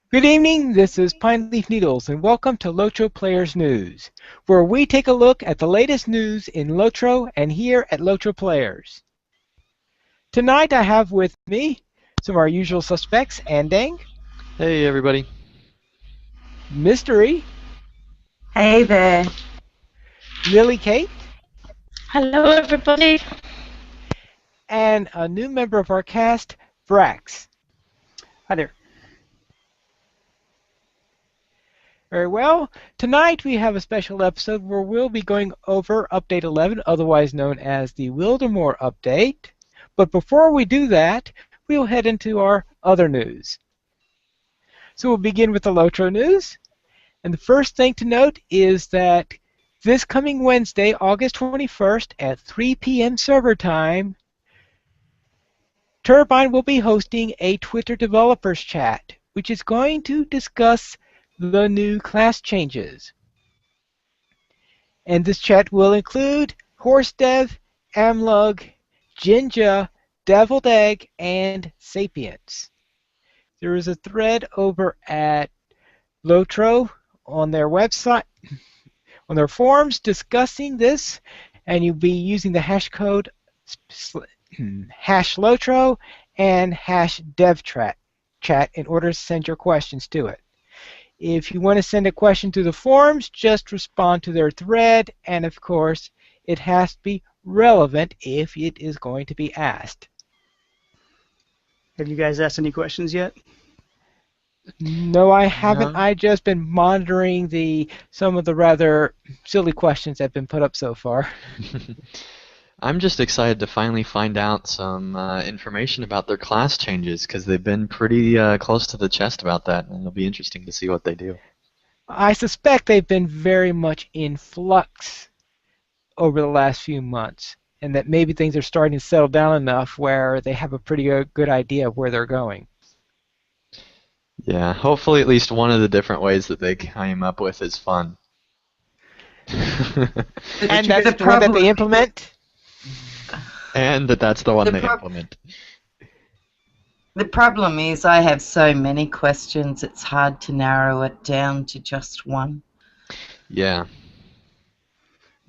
Good evening, this is Pine Leaf Needles, and welcome to LOTRO Players News, where we take a look at the latest news in LOTRO and here at LOTRO Players. Tonight I have with me some of our usual suspects, Andang, Hey everybody. Mystery, Hey there. Lily Kate, Hello, everybody. and a new member of our cast, Brax. Hi there. Very well. Tonight we have a special episode where we'll be going over Update 11, otherwise known as the Wildermore update. But before we do that, we'll head into our other news. So we'll begin with the LOTRO news. And the first thing to note is that this coming Wednesday, August 21st at 3 p.m. server time, Turbine will be hosting a Twitter developers chat, which is going to discuss the new class changes. And this chat will include HorseDev, Amlug, Jinja, Deviled Egg, and Sapiens. There is a thread over at LOTRO on their website, on their forums discussing this, and you'll be using the hash code #LOTRO and #DevChat in order to send your questions to it. If you want to send a question to the forums, just respond to their thread, and of course, it has to be relevant if it is going to be asked. Have you guys asked any questions yet? No, I haven't. No. I've just been monitoring some of the rather silly questions that have been put up so far. I'm just excited to finally find out some information about their class changes because they've been pretty close to the chest about that, and it'll be interesting to see what they do. I suspect they've been very much in flux over the last few months, and that maybe things are starting to settle down enough where they have a pretty good idea of where they're going. Yeah, hopefully at least one of the different ways that they came up with is fun. And that's the one that they implement? And that's the one The they prob- implement. The problem is I have so many questions, it's hard to narrow it down to just one. Yeah.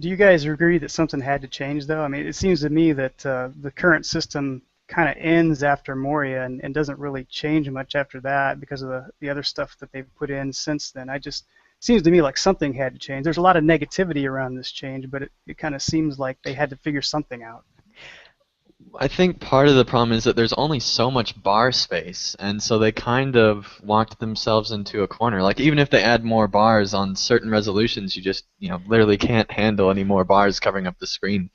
Do you guys agree that something had to change, though? I mean, it seems to me that the current system kind of ends after Moria and doesn't really change much after that because of the other stuff that they've put in since then. Seems to me like something had to change. There's a lot of negativity around this change, but it kind of seems like they had to figure something out. I think part of the problem is that there's only so much bar space, and so they kind of walked themselves into a corner. Like, even if they add more bars on certain resolutions, you just, literally can't handle any more bars covering up the screen.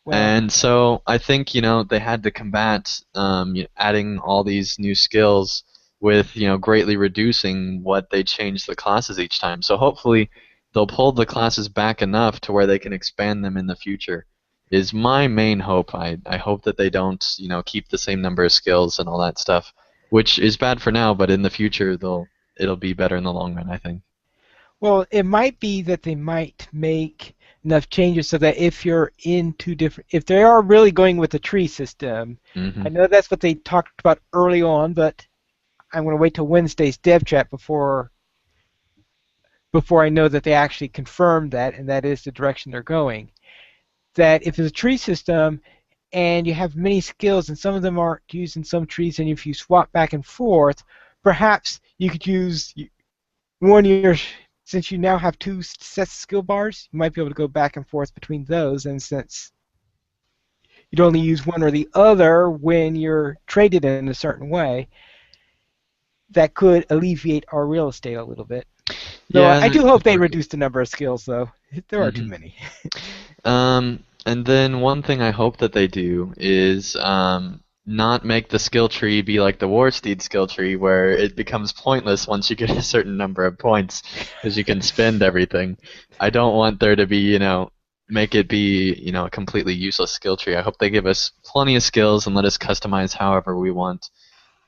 Well, And so I think, they had to combat adding all these new skills with, greatly reducing what they change the classes each time. So hopefully they'll pull the classes back enough to where they can expand them in the future is my main hope. I hope that they don't, keep the same number of skills and all that stuff, which is bad for now, but in the future it'll be better in the long run, I think. well, it might be that they might make enough changes so that if if they are really going with the tree system, Hmm. I know that's what they talked about early on, but I'm going to wait till Wednesday's dev chat before I know that they actually confirmed that, and that is the direction they're going. That if it's a tree system and you have many skills and some of them aren't used in some trees, and if you swap back and forth, perhaps you could use one year. Since you now have two sets of skill bars, you might be able to go back and forth between those, and since you'd only use one or the other when you're traded in a certain way, that could alleviate our real estate a little bit. Though Yeah, I do it hope could they work. reduce the number of skills, though. There are too Mhm. many. And then one thing I hope that they do is not make the skill tree be like the Warsteed skill tree, where it becomes pointless once you get a certain number of points, because you can spend everything. I don't want there to be, make it be, a completely useless skill tree. I hope they give us plenty of skills and let us customize however we want,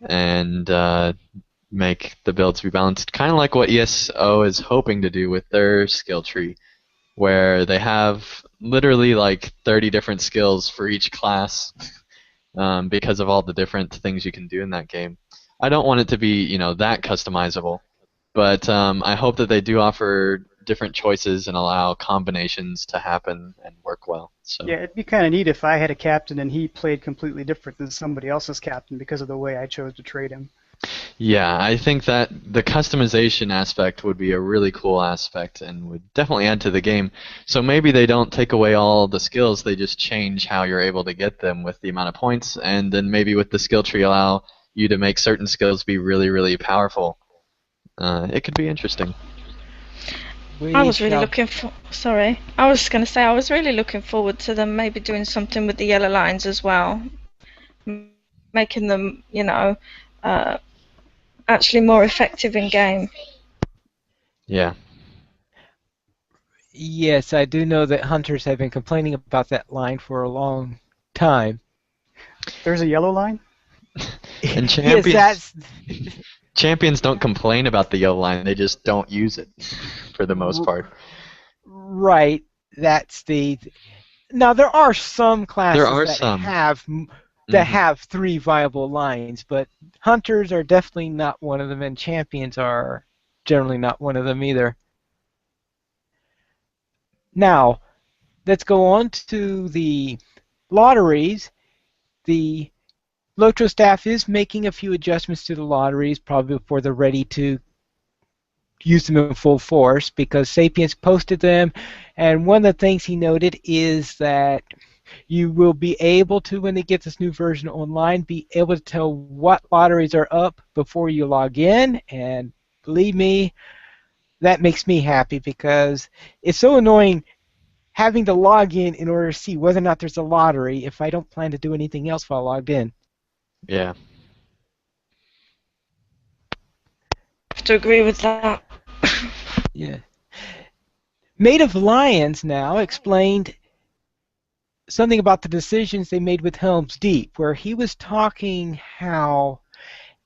and make the builds be balanced, kind of like what ESO is hoping to do with their skill tree, where they have literally like 30 different skills for each class because of all the different things you can do in that game. I don't want it to be, that customizable. But I hope that they do offer different choices and allow combinations to happen and work well. So Yeah, it'd be kind of neat if I had a captain and he played completely different than somebody else's captain because of the way I chose to trade him. yeah, I think that the customization aspect would be a really cool aspect and would definitely add to the game. So maybe they don't take away all the skills, they just change how you're able to get them with the amount of points, and then maybe with the skill tree allow you to make certain skills be really, really powerful. It could be interesting. I We was really shall. looking for. Sorry, I was going to say I was really looking forward to them maybe doing something with the yellow lines as well, making them, uh, actually more effective in game. Yeah. Yes, I do know that hunters have been complaining about that line for a long time. There's a yellow line? And Yes, that's champions don't complain about the yellow line, they just don't use it for the most part. right. That's the. Now there are some There classes are that some. have 3 viable lines, but hunters are definitely not one of them, and champions are generally not one of them either. Now, let's go on to the lotteries. The LOTRO staff is making a few adjustments to the lotteries, probably before they're ready to use them in full force, because Sapiens posted them, and one of the things he noted is that you will be able to, when they get this new version online, be able to tell what lotteries are up before you log in, and believe me, that makes me happy because it's so annoying having to log in order to see whether or not there's a lottery if I don't plan to do anything else while logged in. Yeah. I have to agree with that. Yeah. Made of Lions now explained something about the decisions they made with Helm's Deep, where he was talking how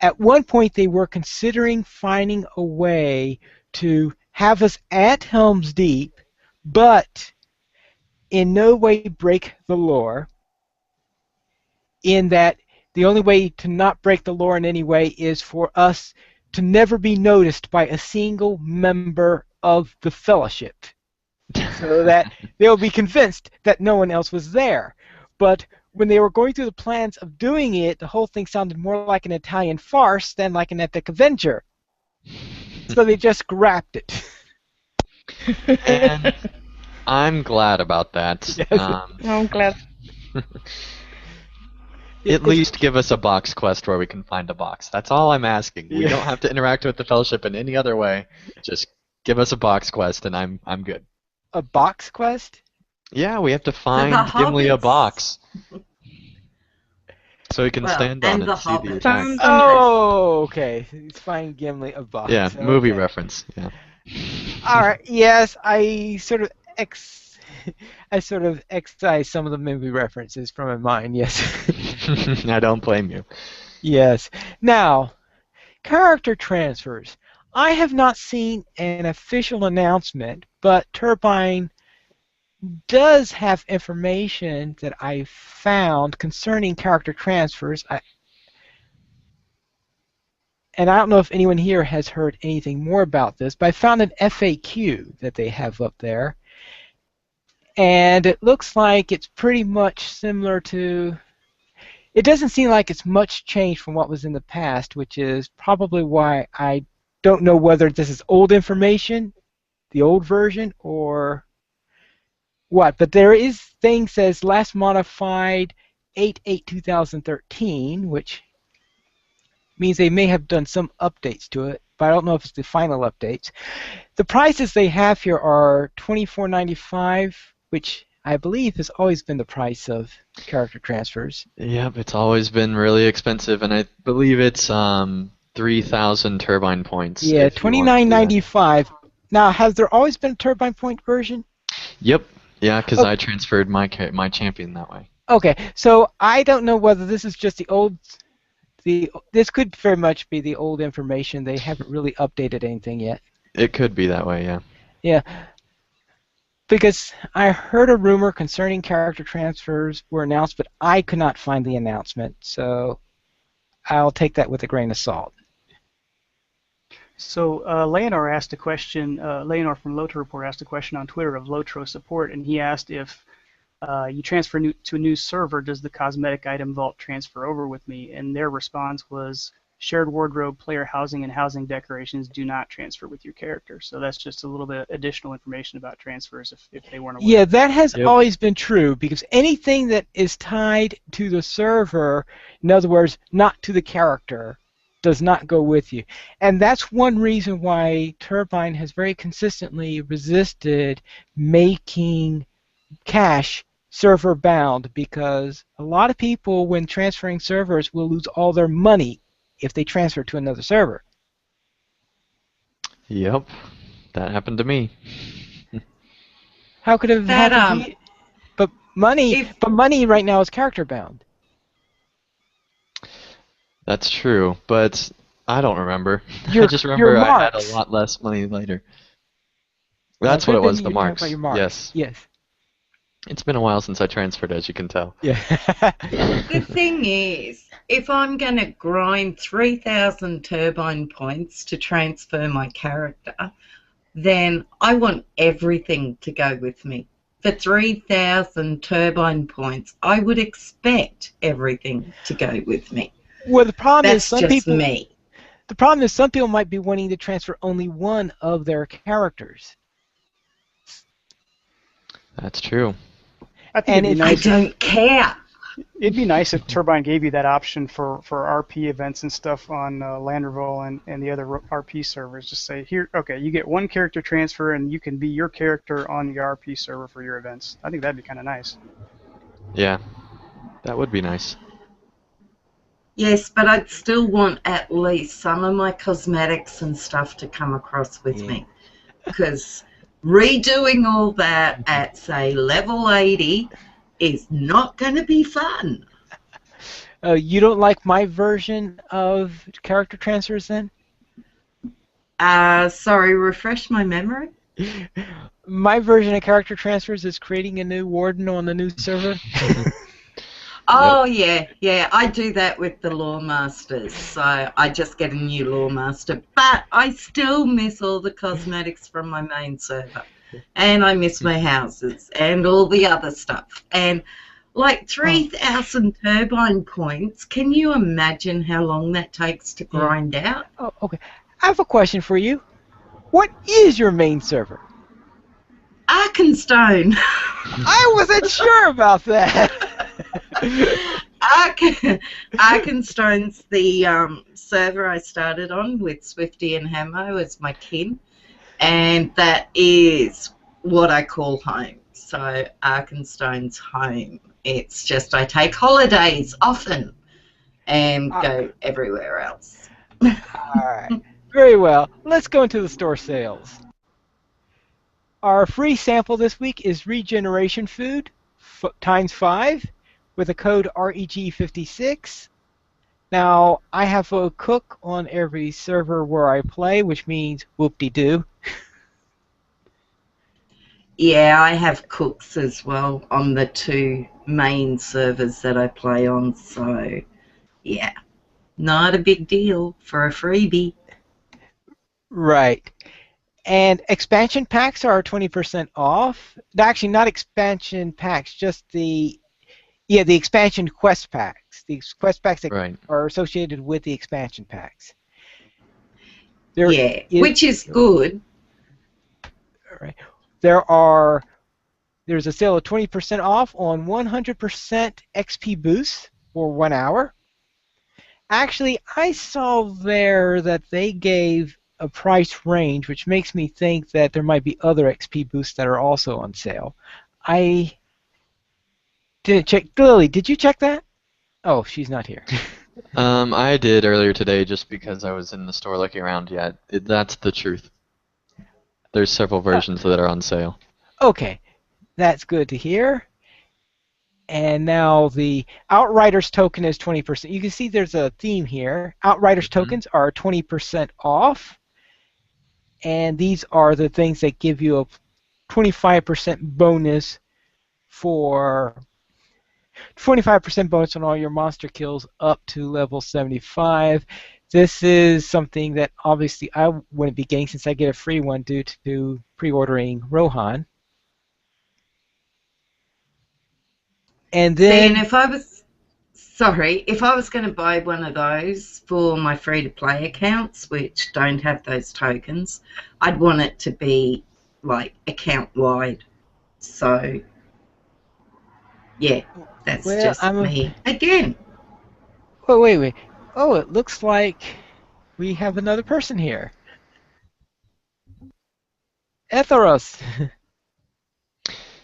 at one point they were considering finding a way to have us at Helm's Deep, but in no way break the lore, in that the only way to not break the lore in any way is for us to never be noticed by a single member of the Fellowship, so that they'll be convinced that no one else was there. But when they were going through the plans of doing it, the whole thing sounded more like an Italian farce than like an epic adventure. So they just scrapped it. And I'm glad about that. Yes. I'm glad. At least give us a box quest where we can find a box. That's all I'm asking. We don't have to interact with the Fellowship in any other way. Just give us a box quest, and I'm good. A box quest? Yeah, we have to find the Gimli a hobbits. box. So he can Well, stand on and it the and see the hobbits. attack. Oh, okay. It's find Gimli a box. Yeah, movie Okay. reference. Yeah. All right. Yes, I sort of excised some of the movie references from my mind. Yes. I don't blame you. Yes. Now, character transfers. I have not seen an official announcement, but Turbine does have information that I found concerning character transfers. And I don't know if anyone here has heard anything more about this, but I found an FAQ that they have up there. And it looks like it's pretty much similar to... It doesn't seem like it's much changed from what was in the past, which is probably why I don't know whether this is old information, the old version, or what. But there is things says last modified 8/8/2013, which means they may have done some updates to it, but I don't know if it's the final updates. The prices they have here are $24.95, which I believe has always been the price of character transfers. Yep, it's always been really expensive, and I believe it's 3,000 turbine points. Yeah, if you want to do that. $29.95. Now, has there always been a turbine point version? Yep. Yeah, because Oh. I transferred my champion that way. Okay, so I don't know whether this is just the old. This could very much be the old information. They haven't really updated anything yet. It could be that way, yeah. Yeah, because I heard a rumor concerning character transfers were announced, but I could not find the announcement. So I'll take that with a grain of salt. So Leonor asked a question. Leonor from LOTRO Report asked a question on Twitter of LOTRO support, and he asked if you transfer to a new server, does the cosmetic item vault transfer over with me? And their response was, shared wardrobe, player housing, and housing decorations do not transfer with your character. So that's just a little bit additional information about transfers if they weren't aware. Yeah, that has Yep. always been true, because anything that is tied to the server, in other words, not to the character, does not go with you. And that's one reason why Turbine has very consistently resisted making cache server bound, because a lot of people, when transferring servers, will lose all their money if they transfer to another server. Yep, that happened to me. How could it have That, happened to you? But money right now is character bound. That's true, but I don't remember. I Your- just your remember I had a marks. lot less money later. Well, That's what it then was, the you're talking marks. about your marks. Yes. Yes. It's been a while since I transferred, as you can tell. Yeah. The thing is, if I'm going to grind 3,000 turbine points to transfer my character, then I want everything to go with me. For 3,000 turbine points, I would expect everything to go with me. Well, the problem is That's some just people. me. The problem is some people might be wanting to transfer only one of their characters. That's true. I think And it'd be if- I nice. don't care. It'd be nice if Turbine gave you that option for RP events and stuff on Landerville and the other RP servers. Just say, here, okay, you get one character transfer and you can be your character on the RP server for your events. I think that'd be kind of nice. Yeah, that would be nice. Yes, but I'd still want at least some of my cosmetics and stuff to come across with me. Because redoing all that at, say, level 80 is not going to be fun. You don't like my version of character transfers then? Sorry, refresh my memory. My version of character transfers is creating a new warden on the new server. Oh, yeah, I do that with the Lore Masters. So I just get a new Lore Master. But I still miss all the cosmetics from my main server. And I miss my houses and all the other stuff. And like 3,000 turbine points, can you imagine how long that takes to grind out? Oh, okay. I have a question for you. What is your main server? Arkenstone. I wasn't sure about that. Arkenstone's the server I started on with Swifty and Hamo as my kin, and that is what I call home. So Arkenstone's home. It's just I take holidays often and go everywhere else. All right. Very well. Let's go into the store sales. Our free sample this week is Regeneration Food times 5 with a code REG56. Now, I have a cook on every server where I play, which means whoop-de-doo. Yeah, I have cooks as well on the 2 main servers that I play on, so yeah, not a big deal for a freebie. Right. And expansion packs are 20% off. Actually, not expansion packs, just the expansion quest packs. The quest packs that Right. are associated with the expansion packs. Which is good. Right. There's a sale of 20% off on 100% XP boosts for 1 hour. Actually, I saw there that they gave a price range, which makes me think that there might be other XP boosts that are also on sale. I didn't check. Lily, did you check that? Oh, she's not here. I did earlier today just because I was in the store looking around. Yeah, that's the truth. There's several versions that are on sale. Okay, that's good to hear. And now the Outriders token is 20%. You can see there's a theme here. Outriders tokens are 20% off. And these are the things that give you a 25% bonus for 25% bonus on all your monster kills up to level 75. This is something that obviously I wouldn't be getting since I get a free one due to pre-ordering Rohan. And See, and then, if I was sorry, if I was going to buy one of those for my free-to-play accounts, which don't have those tokens, I'd want it to be like account-wide. So, yeah, that's well, just me again. wait. Oh, it looks like we have another person here. Etheros.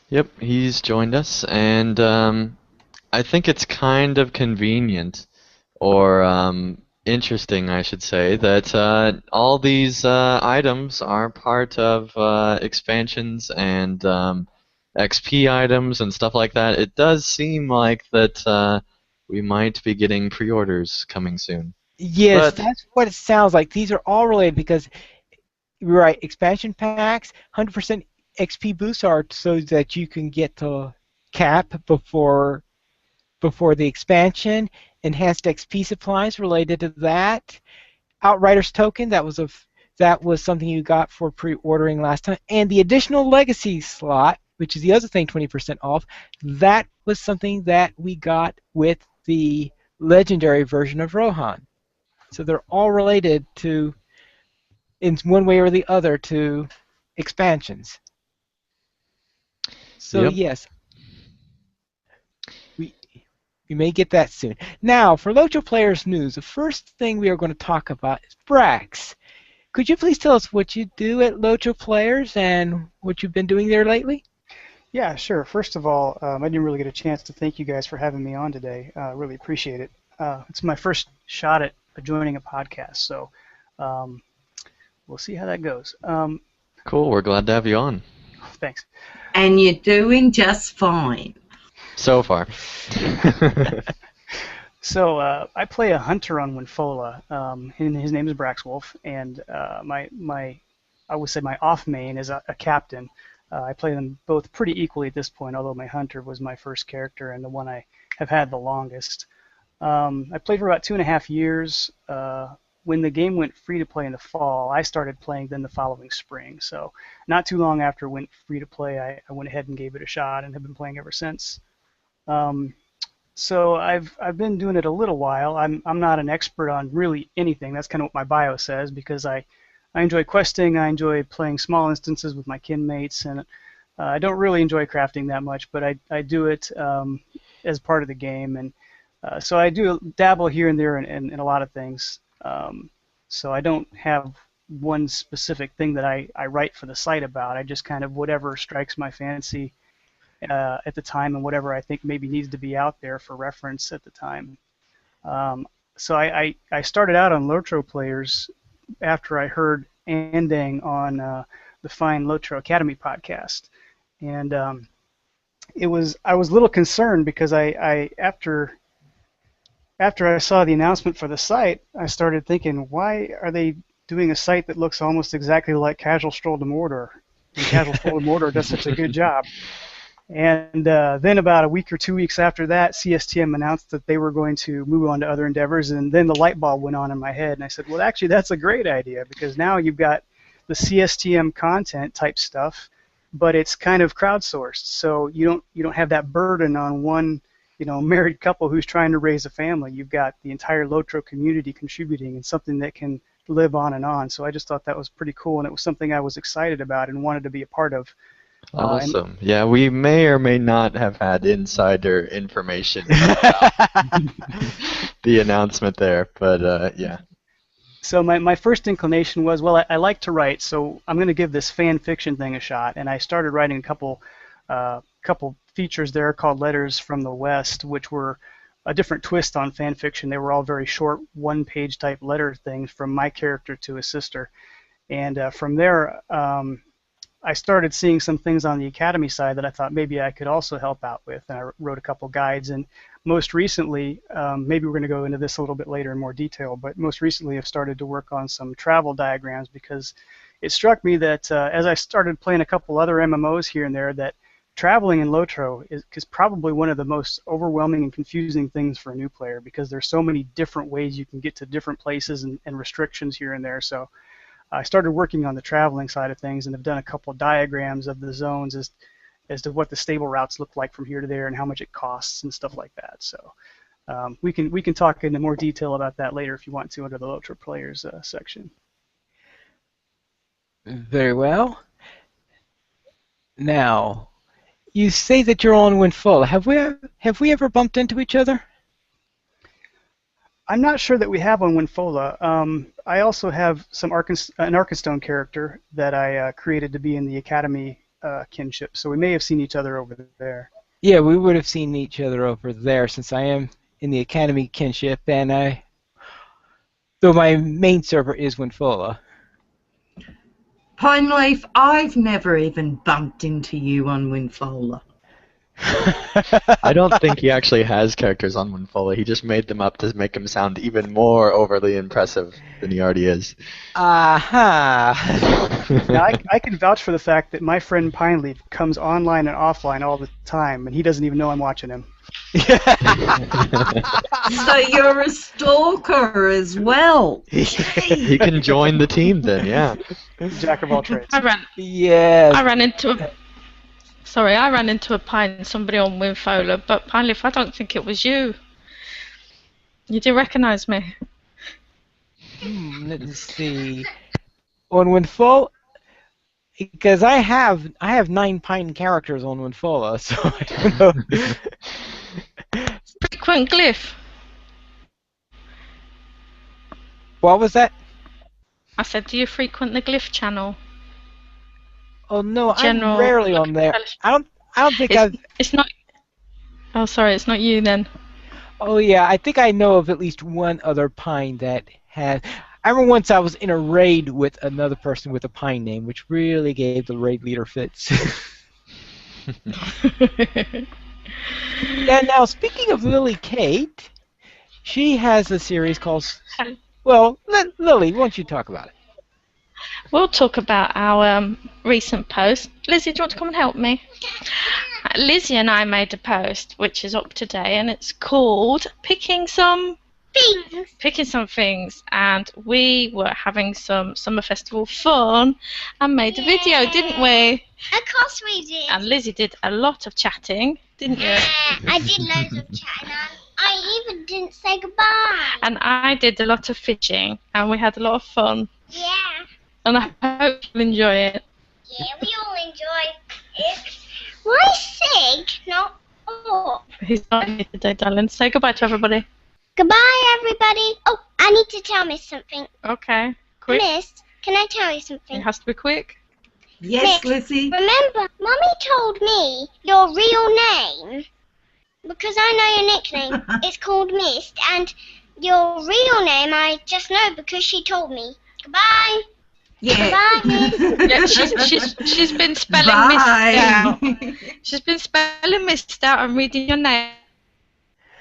Yep, he's joined us, and I think it's kind of convenient, or interesting, I should say, that all these items are part of expansions and XP items and stuff like that. It does seem like that we might be getting pre-orders coming soon. Yes, But that's what it sounds like. These are all related because you're right, expansion packs, 100% XP boosts are so that you can get to cap before the expansion. Enhanced XP supplies related to that. Outriders token, that was something you got for pre-ordering last time. And the additional legacy slot, which is the other thing 20% off, that was something that we got with the legendary version of Rohan. So they're all related to, in one way or the other, to expansions. So yep, yes, we may get that soon. Now, for LOTRO Players News, the first thing we are going to talk about is Brax. Could you please tell us what you do at LOTRO Players and what you've been doing there lately? Yeah, sure. First of all, I didn't really get a chance to thank you guys for having me on today. Really appreciate it. It's my first shot at joining a podcast, so um, we'll see how that goes. cool. We're glad to have you on. Thanks. And you're doing just fine. So far. So I play a hunter on Winfola. His name is Braxwolf, and I would say my off main is a captain. I play them both pretty equally at this point, although my hunter was my first character and the one I have had the longest. I played for about 2.5 years. When the game went free to play in the fall, I started playing then the following spring. So not too long after it went free to play, I went ahead and gave it a shot and have been playing ever since. So I've been doing it a little while. I'm not an expert on really anything. That's kind of what my bio says because I enjoy questing. I enjoy playing small instances with my kin mates, and I don't really enjoy crafting that much, but I do it as part of the game, and so I do dabble here and there in a lot of things. So I don't have one specific thing that I write for the site about. I just kind of whatever strikes my fancy at the time and whatever I think maybe needs to be out there for reference at the time. So I started out on LOTRO Players after I heard Andang on the fine LOTRO Academy podcast, and I was a little concerned because after I saw the announcement for the site, I started thinking, why are they doing a site that looks almost exactly like Casual Stroll to Mordor? And Casual Stroll to Mordor does such a good job. And then about a week or 2 weeks after that, CSTM announced that they were going to move on to other endeavors, and then the light bulb went on in my head, and I said, well, actually, that's a great idea, because now you've got the CSTM content type stuff, but it's kind of crowdsourced, so you don't have that burden on one married couple who's trying to raise a family. You've got the entire LOTRO community contributing and something that can live on and on. So I just thought that was pretty cool, and it was something I was excited about and wanted to be a part of. Awesome. Yeah, we may or may not have had insider information about the announcement there, but yeah. So my first inclination was, well, I like to write, so I'm going to give this fan fiction thing a shot, and I started writing a couple features there called Letters from the West, which were a different twist on fan fiction. They were all very short, one-page type letter things from my character to his sister, and from there I started seeing some things on the Academy side that I thought maybe I could also help out with, and I wrote a couple guides. And most recently, maybe we're going to go into this a little bit later in more detail, but most recently I've started to work on some travel diagrams because it struck me that as I started playing a couple other MMOs here and there that traveling in LOTRO is probably one of the most overwhelming and confusing things for a new player, because there's so many different ways you can get to different places and restrictions here and there. So I started working on the traveling side of things and have done a couple of diagrams of the zones as to what the stable routes look like from here to there and how much it costs and stuff like that. So we can talk into more detail about that later if you want to under the LOTRO players section. Very well. Now, you say that you're on Winfola. Have we ever bumped into each other? I'm not sure that we have on Winfola. I also have an Arkenstone character that I created to be in the Academy kinship, so we may have seen each other over there. Yeah, we would have seen each other over there since I am in the Academy kinship, and though my main server is Winfola. Pineleaf, I've never even bumped into you on Winfola. I don't think he actually has characters on Winfola. He just made them up to make him sound even more overly impressive than he already is. Aha! Now, I can vouch for the fact that my friend Pineleaf comes online and offline all the time, and he doesn't even know I'm watching him. So you're a stalker as well. He can join the team then, yeah. Jack of all trades. Yes. I ran into a somebody on Winfola, but Pineleaf, I don't think it was you. You didn't recognise me. Let's see. On Winfola, because I have 9 Pine characters on Winfola, so I don't know. Frequent glyph. What was that? I said, do you frequent the glyph channel? Oh no, General I'm rarely on there. I don't think It's not. Oh, sorry, it's not you then. Oh yeah, I think I know of at least one other Pine that has. I remember once I was in a raid with another person with a Pine name, which really gave the raid leader fits. And now, speaking of Lily Kate, she has a series called. Well, Lily, why don't you talk about it? We'll talk about our recent post. Lizzie, do you want to come and help me? Lizzie and I made a post which is up today, and it's called Picking Some Things. And we were having some summer festival fun and made a video, didn't we? Of course we did. And Lizzie did a lot of chatting, didn't you? I did loads of chatting. I even didn't say goodbye. And I did a lot of fishing, and we had a lot of fun. Yeah. And I hope you'll enjoy it. Yeah, we all enjoy it. Why Sig? Not all. He's not here today, darling. Say goodbye to everybody. Goodbye, everybody. Oh, I need to tell Miss something. Okay. Quick. Miss, can I tell you something? It has to be quick. Yes, Miss, Lizzie. remember, Mummy told me your real name, because I know your nickname. It's called Mist, and your real name I just know because she told me. Goodbye. Yeah. Goodbye, Miss. Yeah, she's been spelling mist out. She's been spelling mist out and reading your name.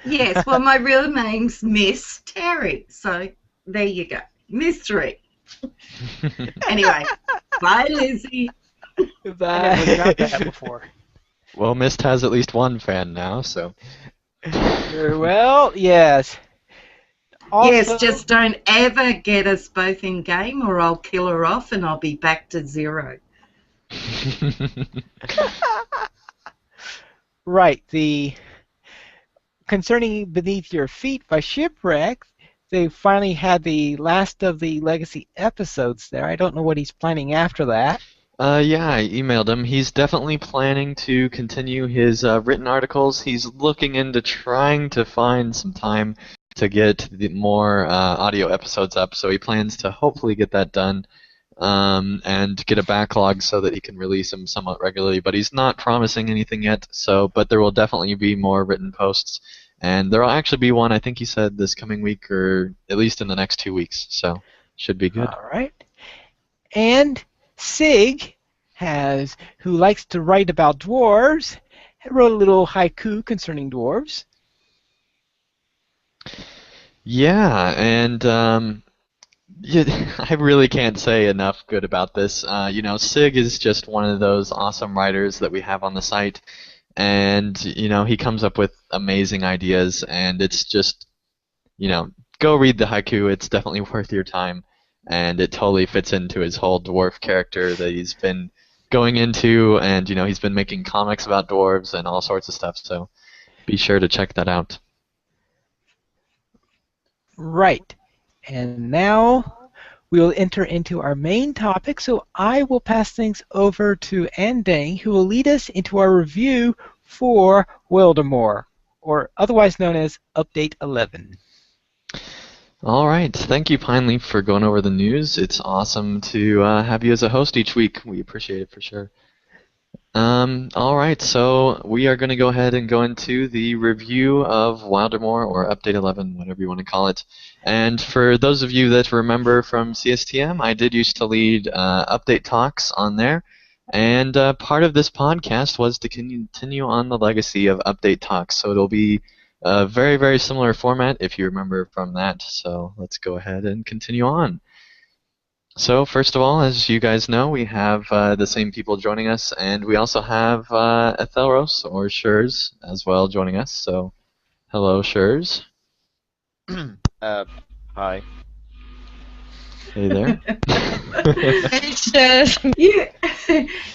Yes, well, my real name's Miss Terry, so there you go. Mystery. Anyway, bye, Lizzie. I never got that before. Well, Mist has at least one fan now, so. Very well, yes. Also, Yes, just don't ever get us both in game or I'll kill her off and I'll be back to 0. Right, concerning Beneath Your Feet by Shipwreck, they finally had the last of the Legacy episodes there. I don't know what he's planning after that. Yeah, I emailed him. He's definitely planning to continue his written articles. He's looking into trying to find some time to get the more audio episodes up, so he plans to hopefully get that done and get a backlog so that he can release them somewhat regularly. But he's not promising anything yet, but there will definitely be more written posts. And there will actually be one, I think he said, this coming week or at least in the next 2 weeks, so should be good. All right. And Sig who likes to write about dwarves, wrote a little haiku concerning dwarves. Yeah, and I really can't say enough good about this. Sig is just one of those awesome writers that we have on the site, and he comes up with amazing ideas, and it's just, go read the haiku. It's definitely worth your time, and it totally fits into his whole dwarf character that he's been going into, and he's been making comics about dwarves and all sorts of stuff. So be sure to check that out. Right. And now we will enter into our main topic, so I will pass things over to Andang, who will lead us into our review for Wildermore, or otherwise known as Update 11. All right. Thank you, Pineleaf, for going over the news. It's awesome to have you as a host each week. We appreciate it for sure. All right, so we are going to go ahead and go into the review of Wildermore, or Update 11, whatever you want to call it. And for those of you that remember from CSTM, I did used to lead update talks on there. And part of this podcast was to continue on the legacy of update talks. So it'll be a very, very similar format if you remember from that. So let's go ahead and continue on. So first of all, as you guys know, we have the same people joining us, and we also have Ethelros, or Shurs, as well joining us. So hello, Shurs. Hi. Hey there. It's just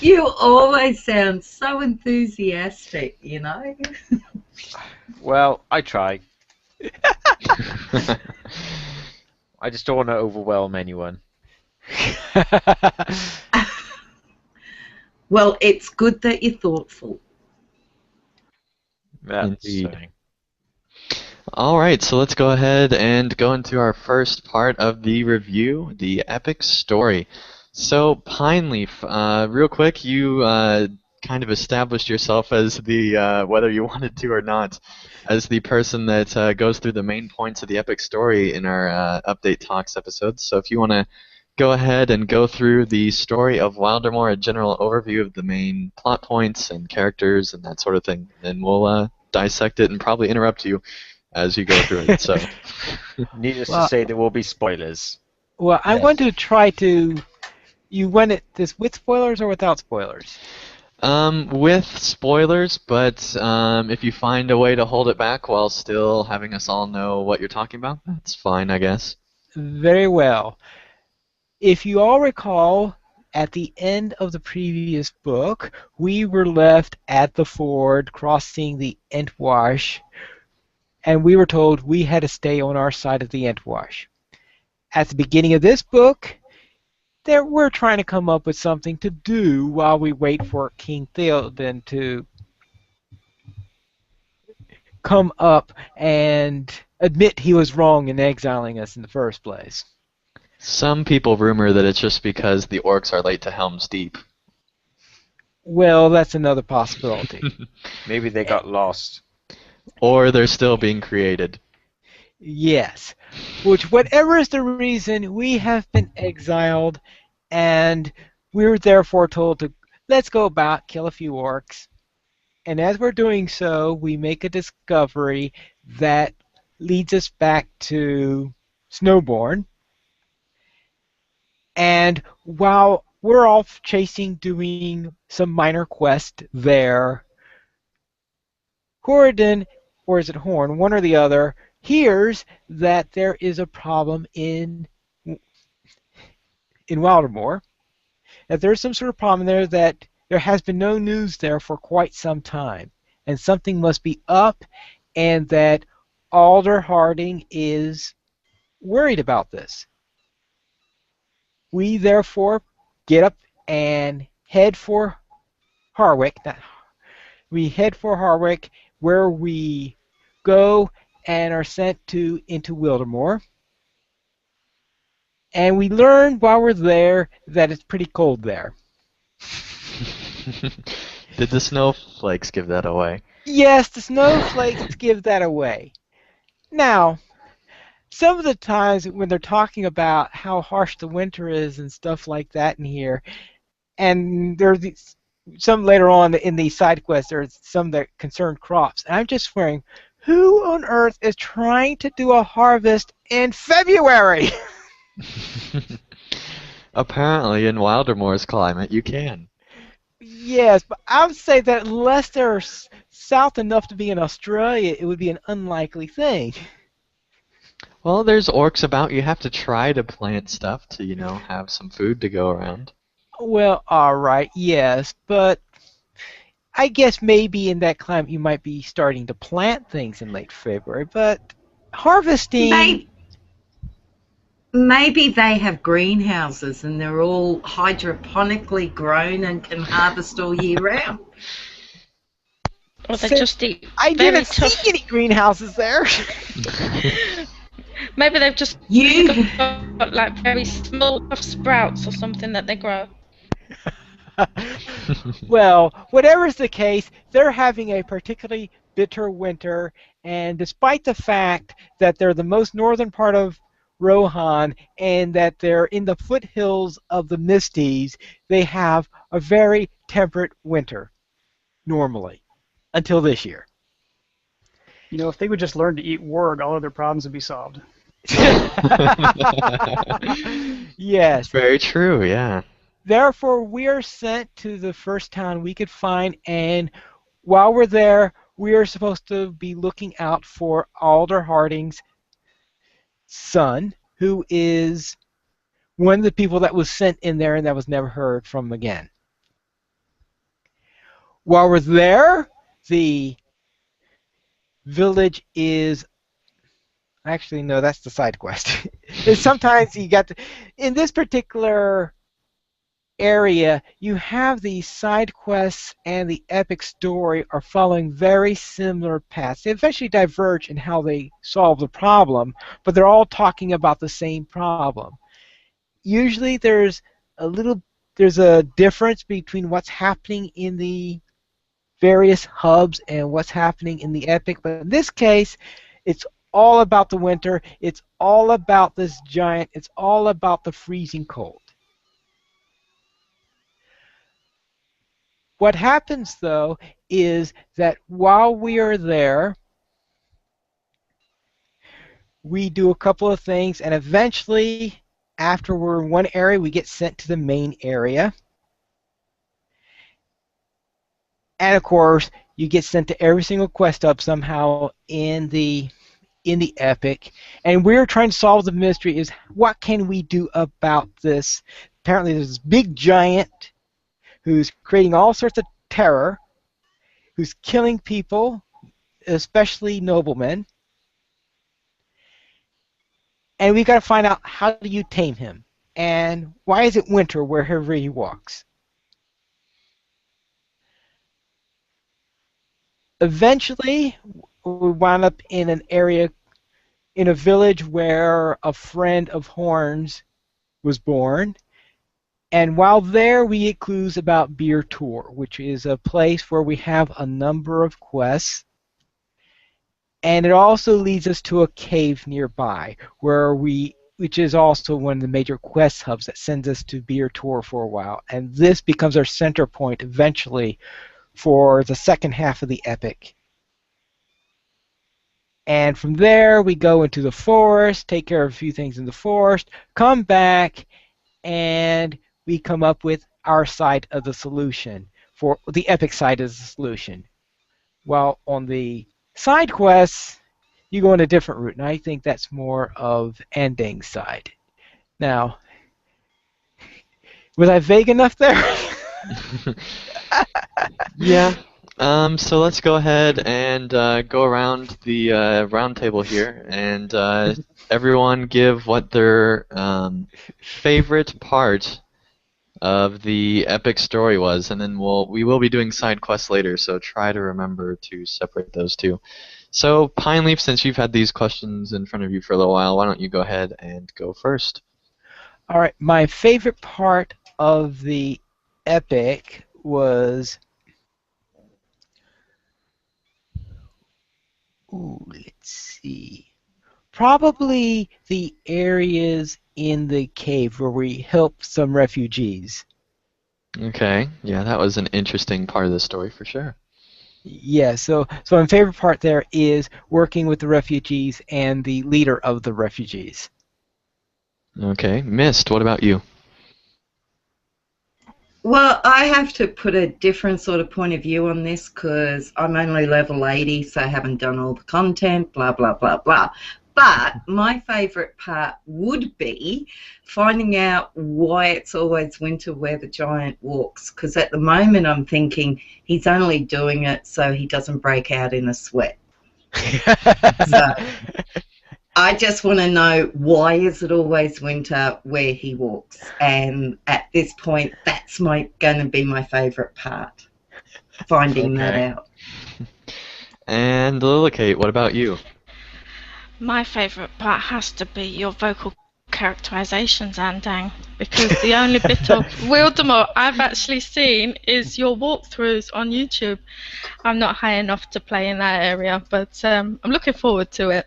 You always sound so enthusiastic, Well, I try. I just don't want to overwhelm anyone. Well, it's good that you're thoughtful. That's Indeed. saying. All right, so let's go ahead and go into our first part of the review, the epic story. So, Pineleaf, real quick, you kind of established yourself as the, whether you wanted to or not, as the person that goes through the main points of the epic story in our Update Talks episodes. So if you want to go ahead and go through the story of Wildermore, a general overview of the main plot points and characters and that sort of thing, then we'll dissect it and probably interrupt you as you go through it. So, Needless to say, there will be spoilers. Well, I'm Yes. going to try to... You want it this with spoilers or without spoilers? with spoilers, but if you find a way to hold it back while still having us all know what you're talking about, that's fine, I guess. Very well. If you all recall, at the end of the previous book, we were left at the ford crossing the Entwash, and we were told we had to stay on our side of the Entwash. At the beginning of this book, we're trying to come up with something to do while we wait for King Theoden to come up and admit he was wrong in exiling us in the first place. Some people rumor that it's just because the orcs are late to Helm's Deep. Well, that's another possibility. Maybe they got lost. Or they're still being created. Yes. Which, whatever is the reason, we have been exiled, and we were therefore told to, let's go about, kill a few orcs. And as we're doing so, we make a discovery that leads us back to Snowborn. And while we're off doing some minor quest there, Horadin, or is it Horn, one or the other, hears that there is a problem in Wildermore, that there's some sort of problem there, that there has been no news there for quite some time, and something must be up, and that Alder Harding is worried about this. We therefore get up and head for Harwick. We head for Harwick, where we go and are sent into Wildermore. And we learn while we're there that it's pretty cold there. Did the snowflakes give that away? Yes, the snowflakes give that away. Now, some of the times when they're talking about how harsh the winter is and stuff like that in here, and there's some later on in the side quests, there's some that concern crops. And I'm just wondering, who on earth is trying to do a harvest in February? Apparently, in Wildermore's climate, you can. Yes, but I would say that unless they're south enough to be in Australia, it would be an unlikely thing. Well, there's orcs about. You have to try to plant stuff to, have some food to go around. Well, all right, yes, but I guess maybe in that climate you might be starting to plant things in late February, but harvesting. Maybe they have greenhouses and they're all hydroponically grown and can harvest all year round. Or they just eat I very didn't tough. see any greenhouses there. Maybe they've just You got like very small tough sprouts or something that they grow. Well, whatever's the case, they're having a particularly bitter winter, and despite the fact that they're the most northern part of Rohan and that they're in the foothills of the Misties, they have a very temperate winter, normally, until this year. You know, if they would just learn to eat warg, all of their problems would be solved. Yes. Very true, yeah. Therefore, we are sent to the first town we could find, and while we're there, we are supposed to be looking out for Alder Harding's son, who is one of the people that was sent in there and that was never heard from again. While we're there, the village is... Actually, no, that's the side quest. Sometimes you got to... In this particular area, you have the side quests and the epic story are following very similar paths. They eventually diverge in how they solve the problem, but they're all talking about the same problem. Usually there's a difference between what's happening in the various hubs and what's happening in the epic, but in this case, it's all about the winter, it's all about this giant, it's all about the freezing cold. What happens, though, is that while we are there, we do a couple of things, and eventually, after we're in one area, we get sent to the main area. And of course, you get sent to every single quest hub somehow in the epic. And we're trying to solve the mystery is what can we do about this? Apparently there's this big giant who's creating all sorts of terror, who's killing people, especially noblemen. And we've got to find out how do you tame him, and why is it winter wherever he walks. Eventually, we wound up in an area, in a village where a friend of Horn's was born. And while there, we get clues about Beer Tour, which is a place where we have a number of quests. And it also leads us to a cave nearby, which is also one of the major quest hubs that sends us to Beer Tour for a while. And this becomes our center point eventually for the second half of the epic. And from there, we go into the forest, take care of a few things in the forest, come back, and we come up with our side of the solution. For the epic side of the solution. While on the side quests, you go on a different route, and I think that's more of Ending's side. Now, was I vague enough there? Yeah. So let's go ahead and go around the round table here, and everyone give what their favorite part of the epic story was, and then we will be doing side quests later, so try to remember to separate those two. So Pineleaf, since you've had these questions in front of you for a little while, why don't you go ahead and go first? All right, my favorite part of the epic was... let's see. Probably the areas in the cave where we help some refugees. Okay, yeah, that was an interesting part of the story for sure. Yeah, so my favorite part there is working with the refugees and the leader of the refugees. Okay, Mist, what about you? Well, I have to put a different sort of point of view on this because I'm only level 80, so I haven't done all the content, blah, blah, blah, blah. But my favourite part would be finding out why it's always winter where the giant walks, because at the moment I'm thinking he's only doing it so he doesn't break out in a sweat. So I just want to know, why is it always winter where he walks? And at this point, that's going to be my favourite part, finding that Okay. out. And Lillicate, what about you? My favourite part has to be your vocal characterizations, Andang, because the only bit of Wildermore I've actually seen is your walkthroughs on YouTube. I'm not high enough to play in that area, but I'm looking forward to it.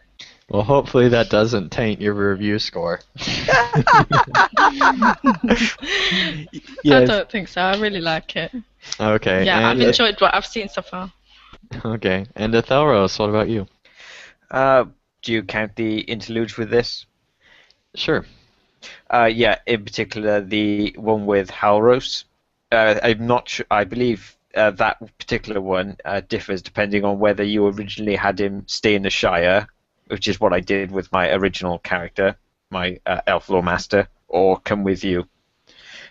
Well, hopefully that doesn't taint your review score. I Yes. don't think so. I really like it. Okay. Yeah, I've and enjoyed what I've seen so far. Okay, and Ethelros, what about you? Do you count the interludes with this? Sure. Yeah, in particular the one with Halros. I'm not sure. I believe that particular one differs depending on whether you originally had him stay in the Shire, which is what I did with my original character, my Elf Law Master, or come with you.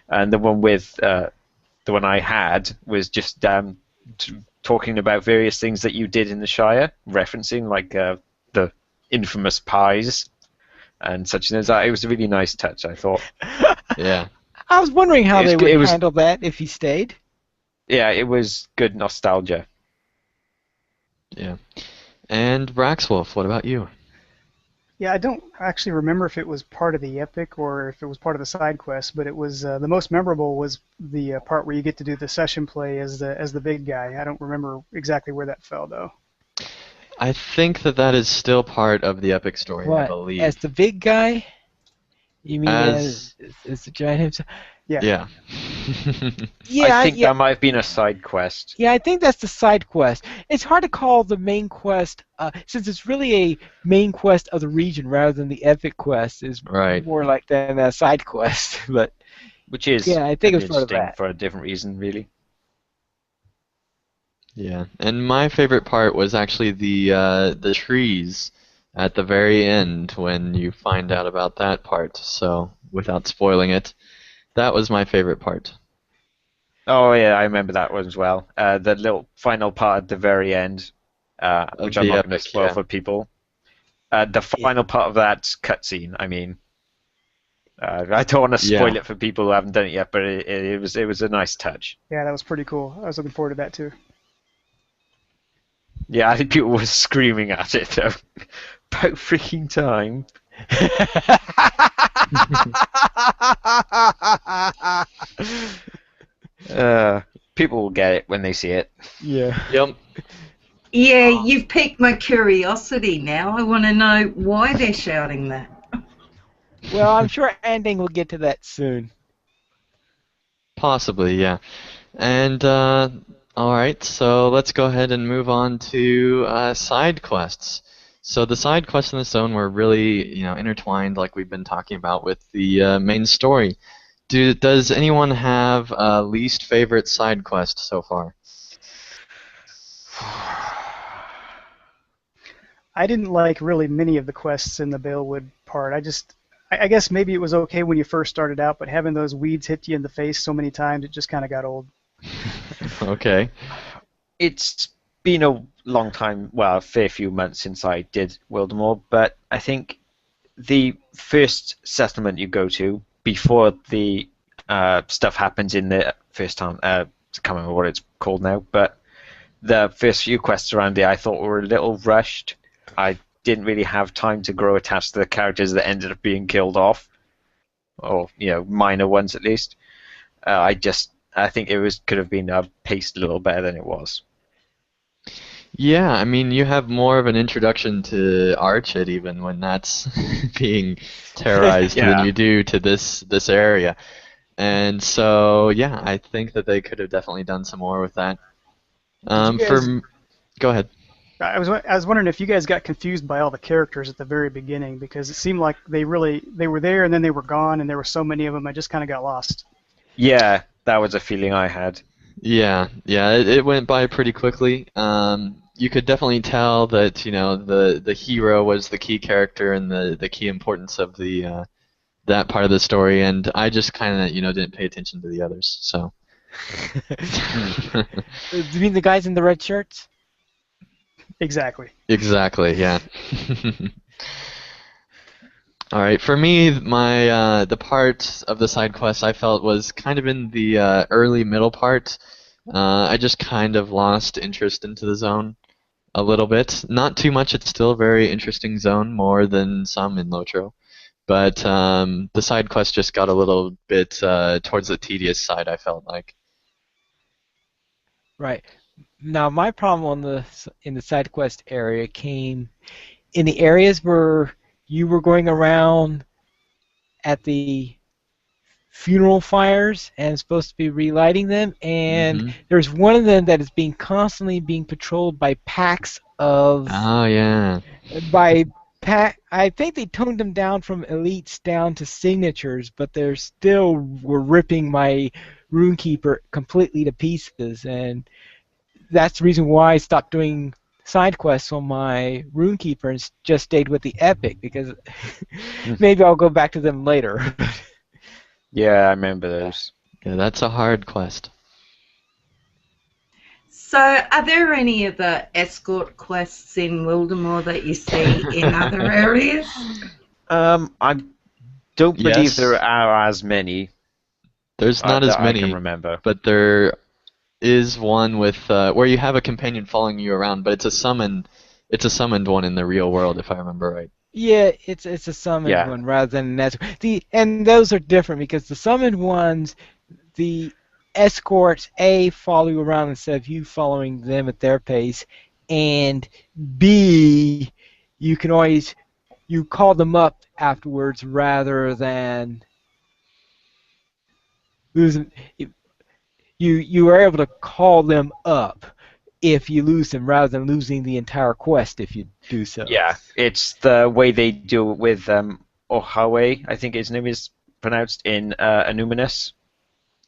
And the one with the one I had was just talking about various things that you did in the Shire, referencing like the infamous pies and such as that. It was a really nice touch, I thought. Yeah. I was wondering how they would It was- handle that if he stayed. Yeah, it was good nostalgia. Yeah. And Braxwolf, what about you? Yeah, I don't actually remember if it was part of the epic or if it was part of the side quest, but it was the most memorable was the part where you get to do the session play as the big guy. I don't remember exactly where that fell though. I think that is still part of the epic story, I What? believe. As the big guy? You mean As- as the giant himself? Yeah. Yeah, I think yeah. that might have been a side quest. Yeah, I think that's the side quest. It's hard to call the main quest, since it's really a main quest of the region rather than the epic quest. Is Right. more like than a side quest. But Which is yeah, I think it's part of interesting that. for a different reason, really. Yeah. And my favorite part was actually the trees at the very end when you find out about that part. So, without spoiling it, that was my favorite part. Oh yeah, I remember that one as well. The little final part at the very end, which I'm the not going to epic, spoil yeah. for people. The final part of that cutscene, I mean, I don't want to spoil Yeah. it for people who haven't done it yet, but it was a nice touch. Yeah, that was pretty cool. I was looking forward to that too. Yeah, I think people were screaming at it though. About freaking time. People will get it when they see it. Yeah. Yep. Yeah, you've piqued my curiosity now. I want to know why they're shouting that. Well, I'm sure Anding will get to that soon. Possibly, yeah. And all right, so let's go ahead and move on to side quests. So the side quests in the zone were really, intertwined, like we've been talking about with the main story. Does anyone have a least favorite side quest so far? I didn't like really many of the quests in the Balewood part. I guess maybe it was okay when you first started out, but having those weeds hit you in the face so many times, it just kind of got old. Okay. It's been a long time, well, a fair few months since I did Wildermore, but I think the first settlement you go to before the stuff happens in the first town, I can't remember what it's called now, but the first few quests around there I thought were a little rushed. I didn't really have time to grow attached to the characters that ended up being killed off, or minor ones at least. I think it could have been paced a little better than it was. Yeah, I mean, you have more of an introduction to Archid even when that's being terrorized Yeah. than you do to this area. And so, yeah, I think that they could have definitely done some more with that. Did you guys- Go ahead. I was wondering if you guys got confused by all the characters at the very beginning, because it seemed like they were there and then they were gone, and there were so many of them. I just kind of got lost. Yeah, that was a feeling I had. Yeah, it went by pretty quickly. You could definitely tell that the hero was the key character and the key importance of the that part of the story, and I just kind of didn't pay attention to the others. So. You mean the guys in the red shirts? Exactly. Exactly. Yeah. All right. For me, my the part of the side quest I felt was kind of in the early middle part. I just kind of lost interest into the zone a little bit. Not too much. It's still a very interesting zone, more than some in LOTRO. But the side quest just got a little bit towards the tedious side, I felt like. Right. Now, my problem in the side quest area came in the areas where you were going around at the funeral fires and supposed to be relighting them, and there's one of them that is constantly being patrolled by packs of. Oh yeah. I think they toned them down from elites down to signatures, but they still were ripping my runekeeper completely to pieces, and that's the reason why I stopped doing side quests on my runekeeper and just stayed with the epic, because maybe I'll go back to them later. Yeah, I remember those. Yeah, that's a hard quest. So, are there any of the escort quests in Wildermore that you see in other areas? I don't believe Yes. there are as many. There's not as that many, I can remember. but there is one with where you have a companion following you around, but it's a summoned one in the real world, if I remember right. Yeah, it's a summoned one rather than an escort. And those are different because the summoned ones, the escorts follow you around instead of you following them at their pace, and B, you call them up afterwards rather than losing. You are able to call them up if you lose them rather than losing the entire quest if you do so. Yeah, it's the way they do it with Ohawe, I think his name is pronounced, in Anuminous.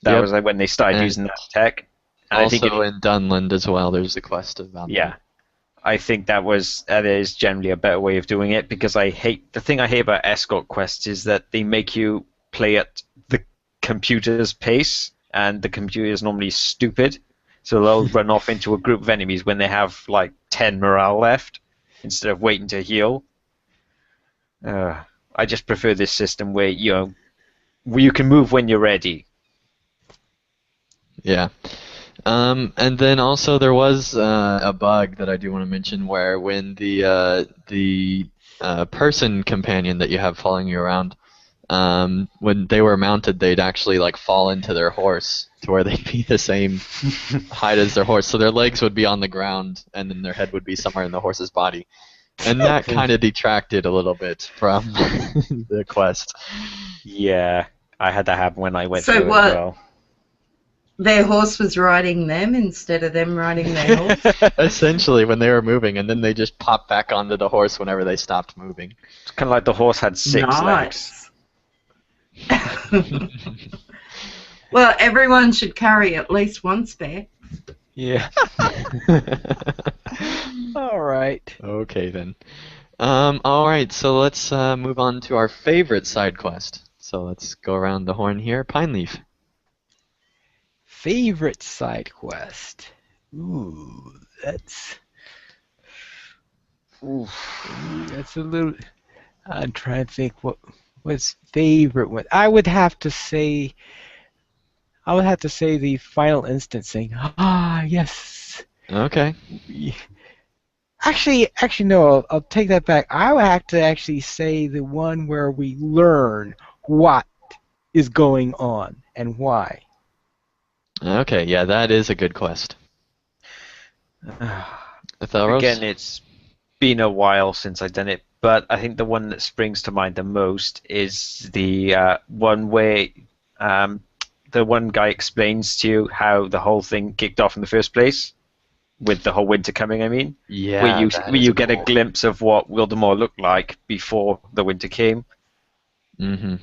That was like when they started using that tech. And also I think in Dunland as well, there's the quest about that. I think that is generally a better way of doing it, because the thing I hate about escort quests is that they make you play at the computer's pace, and the computer is normally stupid. So they'll run off into a group of enemies when they have like 10 morale left instead of waiting to heal. I just prefer this system where you can move when you're ready. Yeah. And then also there was a bug that I do want to mention where when the person companion that you have following you around, when they were mounted, they'd actually like fall into their horse to where they'd be the same height as their horse. So their legs would be on the ground, and then their head would be somewhere in the horse's body. And that kind of detracted a little bit from the quest. Yeah, I had that happen when I went through it as well. Their horse was riding them instead of them riding their horse? Essentially, when they were moving, and then they just popped back onto the horse whenever they stopped moving. It's kind of like the horse had 6 legs. Well, everyone should carry at least one spare. Yeah. All right. Okay, then. All right, so let's move on to our favorite side quest. So let's go around the horn here. Pineleaf. Favorite side quest. Ooh, that's a little. I'm trying to think what's favorite one. I would have to say the final instancing. Ah, yes. Okay. Actually, no. I'll take that back. I would have to actually say the one where we learn what is going on and why. Okay, yeah, that is a good quest. Again, it's been a while since I've done it, but I think the one that springs to mind the most is the one where the one guy explains to you how the whole thing kicked off in the first place. with the whole winter coming. I mean, Yeah, where you get a glimpse of what Wildermore looked like before the winter came. Mm-hmm.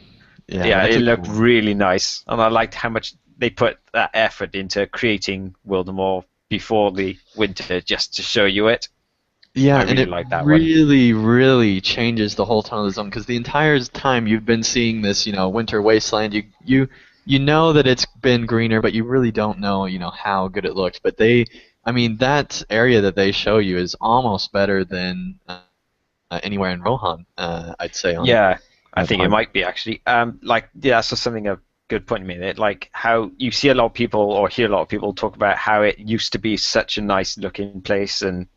Yeah, that's it a looked cool- really nice, and I liked how much they put that effort into creating Wildermore before the winter, just to show you it. Yeah, I and really it like that one. really, really changes the whole tone of the zone because the entire time you've been seeing this, winter wasteland. You know that it's been greener, but you really don't know, how good it looked. But that area that they show you is almost better than anywhere in Rohan. I'd say on Yeah, I that think it part. might be actually. That's just something a good point you made. Like how you see a lot of people or hear a lot of people talk about how it used to be such a nice looking place and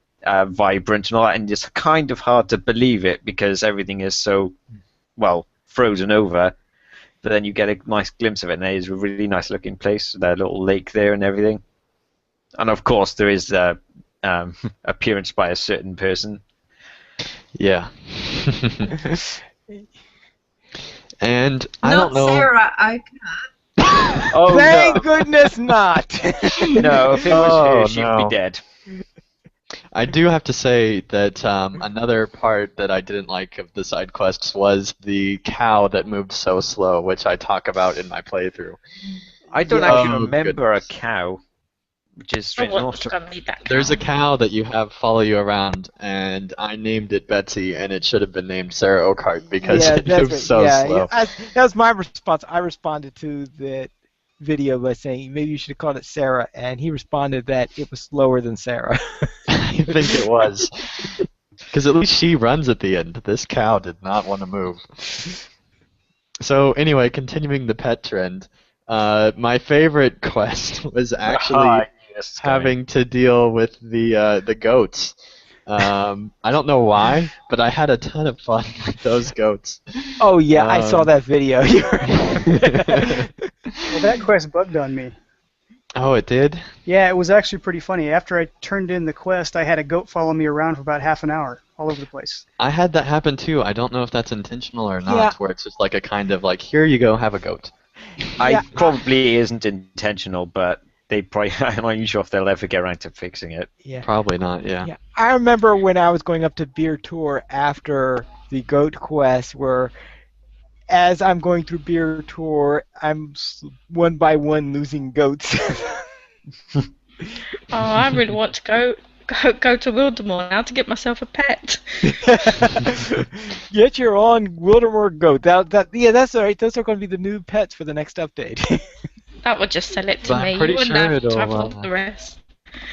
vibrant and all that, and it's kind of hard to believe it because everything is so frozen over. But then you get a nice glimpse of it, and it is a really nice looking place. That little lake there and everything, and of course there is the appearance by a certain person. Yeah. And I Not don't know. Sarah. I Oh Thank goodness not. no! If it was Oh, her, she'd no. be dead. I do have to say that another part that I didn't like of the side quests was the cow that moved so slow, which I talk about in my playthrough. I don't Yeah. actually Oh, remember goodness. a cow, which is I strange. wasn't gonna need that. There's a cow. cow that you have follow you around, and I named it Betsy, and it should have been named Sarah Oakart because Yeah, it that's moves right. so Yeah, slow. that was my response. I responded to that video by saying maybe you should have called it Sarah, and he responded that it was slower than Sarah. I think it was. Because at least she runs at the end. This cow did not want to move. So anyway, continuing the pet trend, my favorite quest was actually Yes, having to deal with the goats. I don't know why, but I had a ton of fun with those goats. Oh yeah, I saw that video. Well, that quest bugged on me. Oh, it did? Yeah, it was actually pretty funny. After I turned in the quest, I had a goat follow me around for about half an hour, all over the place. I had that happen too. I don't know if that's intentional or not, Yeah. where it's just like a kind of like, here you go, have a goat. Yeah. Probably isn't intentional, but they probably. I'm not sure if they'll ever get around to fixing it. Yeah. Probably not, yeah. Yeah, I remember when I was going up to Beer Tour after the goat quest, where as I'm going through Beer Tour, I'm one by one losing goats. Oh, I really want to go to Wildermore now to get myself a pet. Get your own Wildermore goat. That's all right. Those are going to be the new pets for the next update. That would just sell it to But I'm me. pretty You wouldn't sure have to it'll, have all the rest.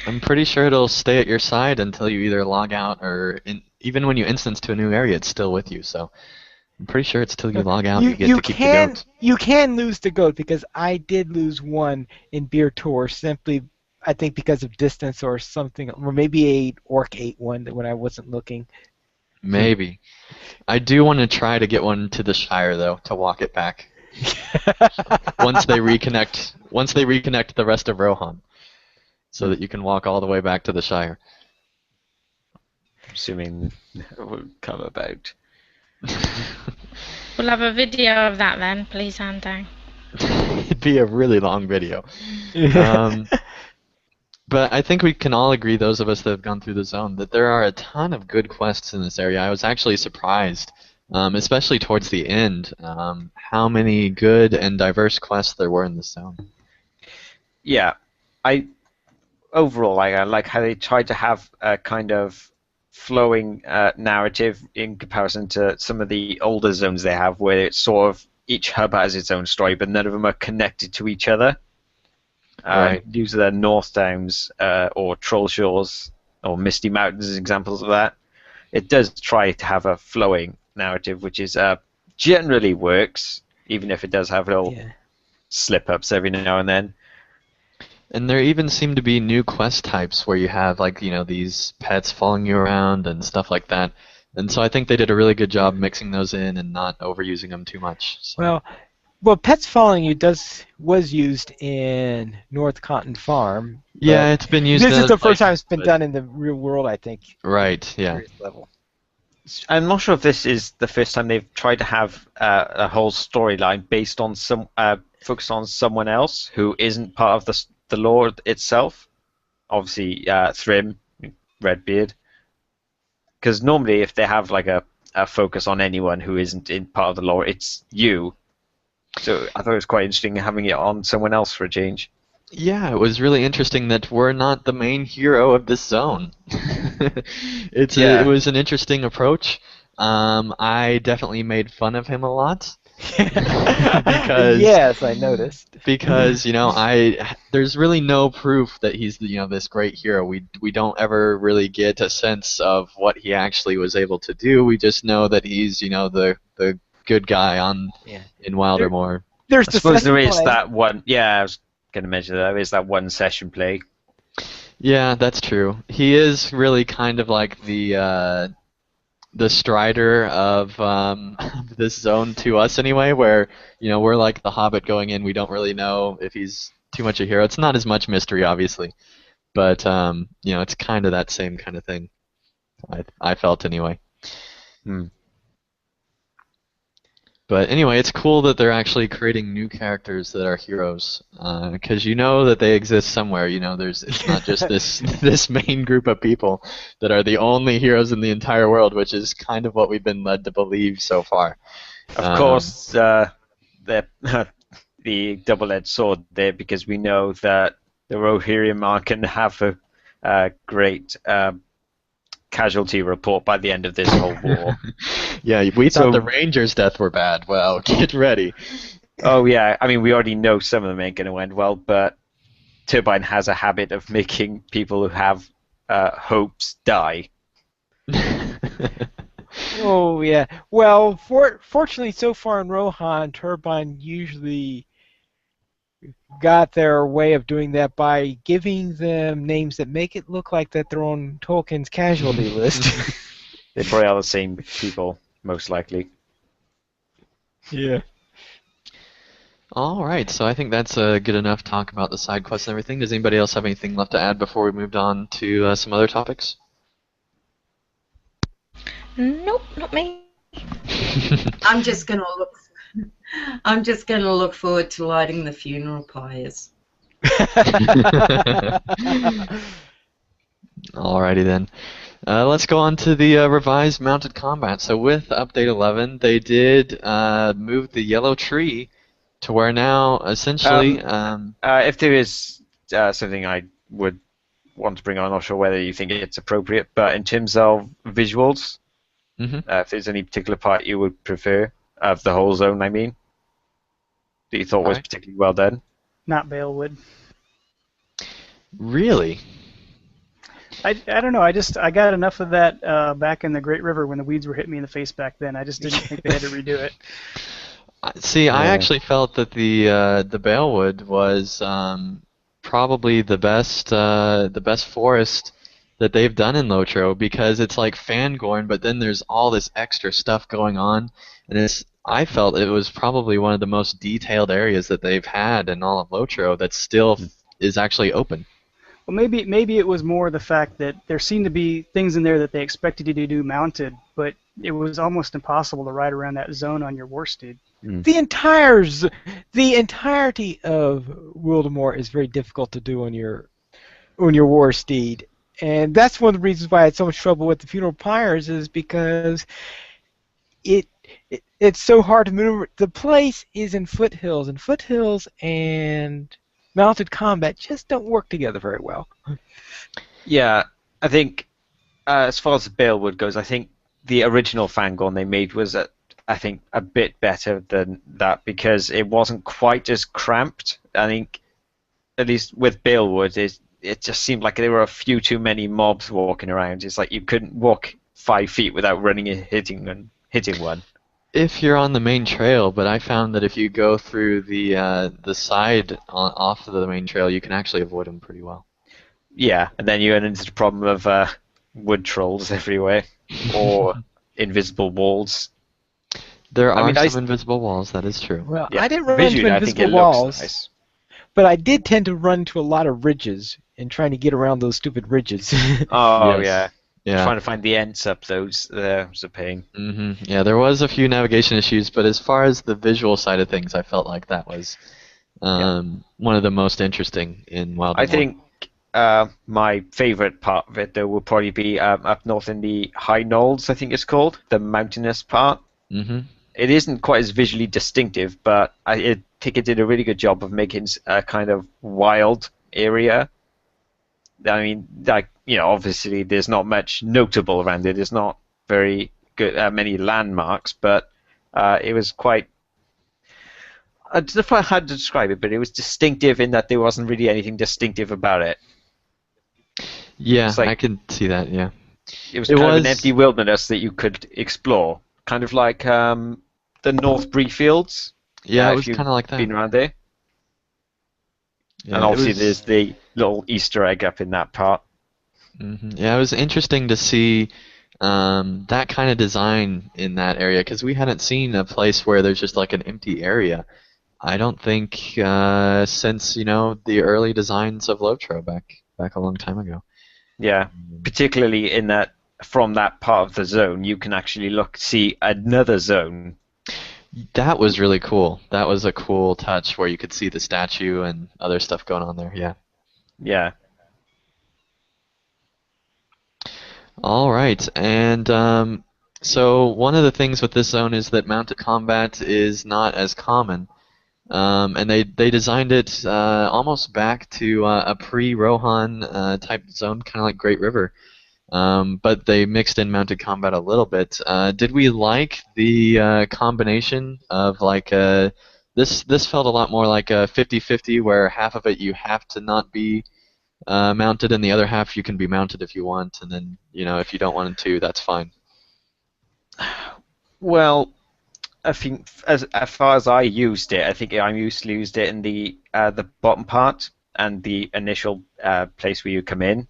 I'm pretty sure it'll stay at your side until you either log out or even when you instance to a new area, it's still with you. So I'm pretty sure it's till you log out you get to keep the goats. You can lose the goat because I did lose one in Beer Tour simply, I think, because of distance or something, or maybe a orc ate one when I wasn't looking. Maybe. I do want to try to get one to the Shire though, to walk it back. Once they reconnect the rest of Rohan, so that you can walk all the way back to the Shire. Assuming it will come about. We'll have a video of that then, please, Andy. It'd be a really long video. But I think we can all agree, those of us that have gone through the zone, that there are a ton of good quests in this area. I was actually surprised, especially towards the end, how many good and diverse quests there were in the zone. Yeah, overall, I like how they tried to have a kind of flowing narrative in comparison to some of the older zones they have, where it's sort of each hub has its own story, but none of them are connected to each other. Right. Use the North Downs or Troll Shores or Misty Mountains as examples of that. It does try to have a flowing narrative, which is generally works, even if it does have little slip-ups every now and then. And there even seem to be new quest types where you have, like, these pets following you around and stuff like that. And so I think they did a really good job mixing those in and not overusing them too much. So. Well, pets following you was used in North Cotton Farm. Yeah, it's been used. This is the first time it's been but- done in the real world, I think. Right. Yeah. Serious level. I'm not sure if this is the first time they've tried to have a whole storyline based on focused on someone else who isn't part of the lore itself. obviously Thrym, Redbeard. Because normally if they have like a focus on anyone who isn't in part of the lore, it's you. So I thought it was quite interesting having it on someone else for a change. Yeah, it was really interesting that we're not the main hero of this zone. It was an interesting approach. I definitely made fun of him a lot. Because yes, I noticed. Because there's really no proof that he's this great hero. We don't ever really get a sense of what he actually was able to do. We just know that he's the good guy in Wildermore. There's I suppose there is that one. Yeah, I was going to mention that there is that one session play. Yeah, that's true. He is really kind of like the Strider of this zone to us anyway, where we're like the Hobbit going in. We don't really know if he's too much a hero. It's not as much mystery, obviously, but it's kind of that same kind of thing. I felt anyway. But anyway, it's cool that they're actually creating new characters that are heroes, because that they exist somewhere. It's not just this main group of people that are the only heroes in the entire world, which is kind of what we've been led to believe so far. Of course, the double-edged sword there, because we know that the Rohirrim are going to have a great casualty report by the end of this whole war. Yeah, we thought the Rangers' death were bad. Well, get ready. Oh yeah, I mean we already know some of them ain't going to end well, but Turbine has a habit of making people who have hopes die. Oh yeah. Well, fortunately, so far in Rohan, Turbine usually got their way of doing that by giving them names that make it look like that they're on Tolkien's casualty list. They probably are the same people, most likely. Yeah. All right, so I think that's a good enough talk about the side quests and everything. Does anybody else have anything left to add before we moved on to some other topics? Nope, not me. I'm just gonna look forward to lighting the funeral pyres. Alrighty then. Let's go on to the revised mounted combat. So with Update 11, they did move the yellow tree to where now, essentially... if there is something I would want to bring on, I'm not sure whether you think it's appropriate, but in terms of visuals, if there's any particular part you would prefer, of the whole zone, I mean, that you thought was particularly well done? Not Balewood. Really? I don't know. I got enough of that back in the Great River when the weeds were hitting me in the face back then. I just didn't think they had to redo it. See, I actually felt that the Balewood was probably the best forest that they've done in LOTRO, because it's like Fangorn, but then there's all this extra stuff going on, and I felt it was probably one of the most detailed areas that they've had in all of LOTRO that still is actually open. Well, maybe it was more the fact that there seemed to be things in there that they expected you to do mounted, but it was almost impossible to ride around that zone on your war steed. The entirety of Wildermore is very difficult to do on your war steed, and that's one of the reasons why I had so much trouble with the funeral pyres, is because it's so hard to maneuver. The place is in foothills, and mounted combat just don't work together very well. Yeah, I think as far as the Balewood goes, I think the original Fangorn they made was I think a bit better than that, because it wasn't quite as cramped. I think at least with Balewood, it just seemed like there were a few too many mobs walking around. It's like you couldn't walk 5 feet without running and hitting one. If you're on the main trail, but I found that if you go through the side off of the main trail, you can actually avoid them pretty well. Yeah, and then you run into the problem of wood trolls everywhere, or invisible walls. There are some invisible walls, that is true. Well, Yeah, I didn't run visually, into I think invisible it looks walls, nice. but I did tend to run into a lot of ridges and trying to get around those stupid ridges. Oh, Yes. yeah. Trying to find the ends up those was a pain. Yeah, there was a few navigation issues, but as far as the visual side of things, I felt like that was one of the most interesting in Wildermore. I think my favourite part of it, though, will probably be up north in the High Knolls, I think it's called, the mountainous part. Mm-hmm. It isn't quite as visually distinctive, but I think it did a really good job of making a kind of wild area. I mean, like, obviously there's not much notable around it. There's not very good many landmarks, but it was quite. I don't know how to describe it, but it was distinctive in that there wasn't really anything distinctive about it. Yeah, Like, I can see that. Yeah, it was kind of an empty wilderness that you could explore, kind of like the North Bree Fields. Yeah, it if was you've kind of like that. been around there. Yeah, And obviously there's the little Easter egg up in that part. Yeah, it was interesting to see that kind of design in that area because we hadn't seen a place where there's just like an empty area. I don't think since the early designs of LOTRO back a long time ago. Yeah, particularly in that from that part of the zone, you can actually see another zone. That was really cool. That was a cool touch where you could see the statue and other stuff going on there. Yeah. Yeah. All right, and so one of the things with this zone is that mounted combat is not as common, and they designed it almost back to a pre-Rohan type zone, kind of like Great River, but they mixed in mounted combat a little bit. Did we like the combination of like this felt a lot more like a 50-50, where half of it you have to not be mounted, and the other half you can be mounted if you want, and then if you don't want to, that's fine. Well, I think as far as I used it, I think I mostly used it in the bottom part and the initial place where you come in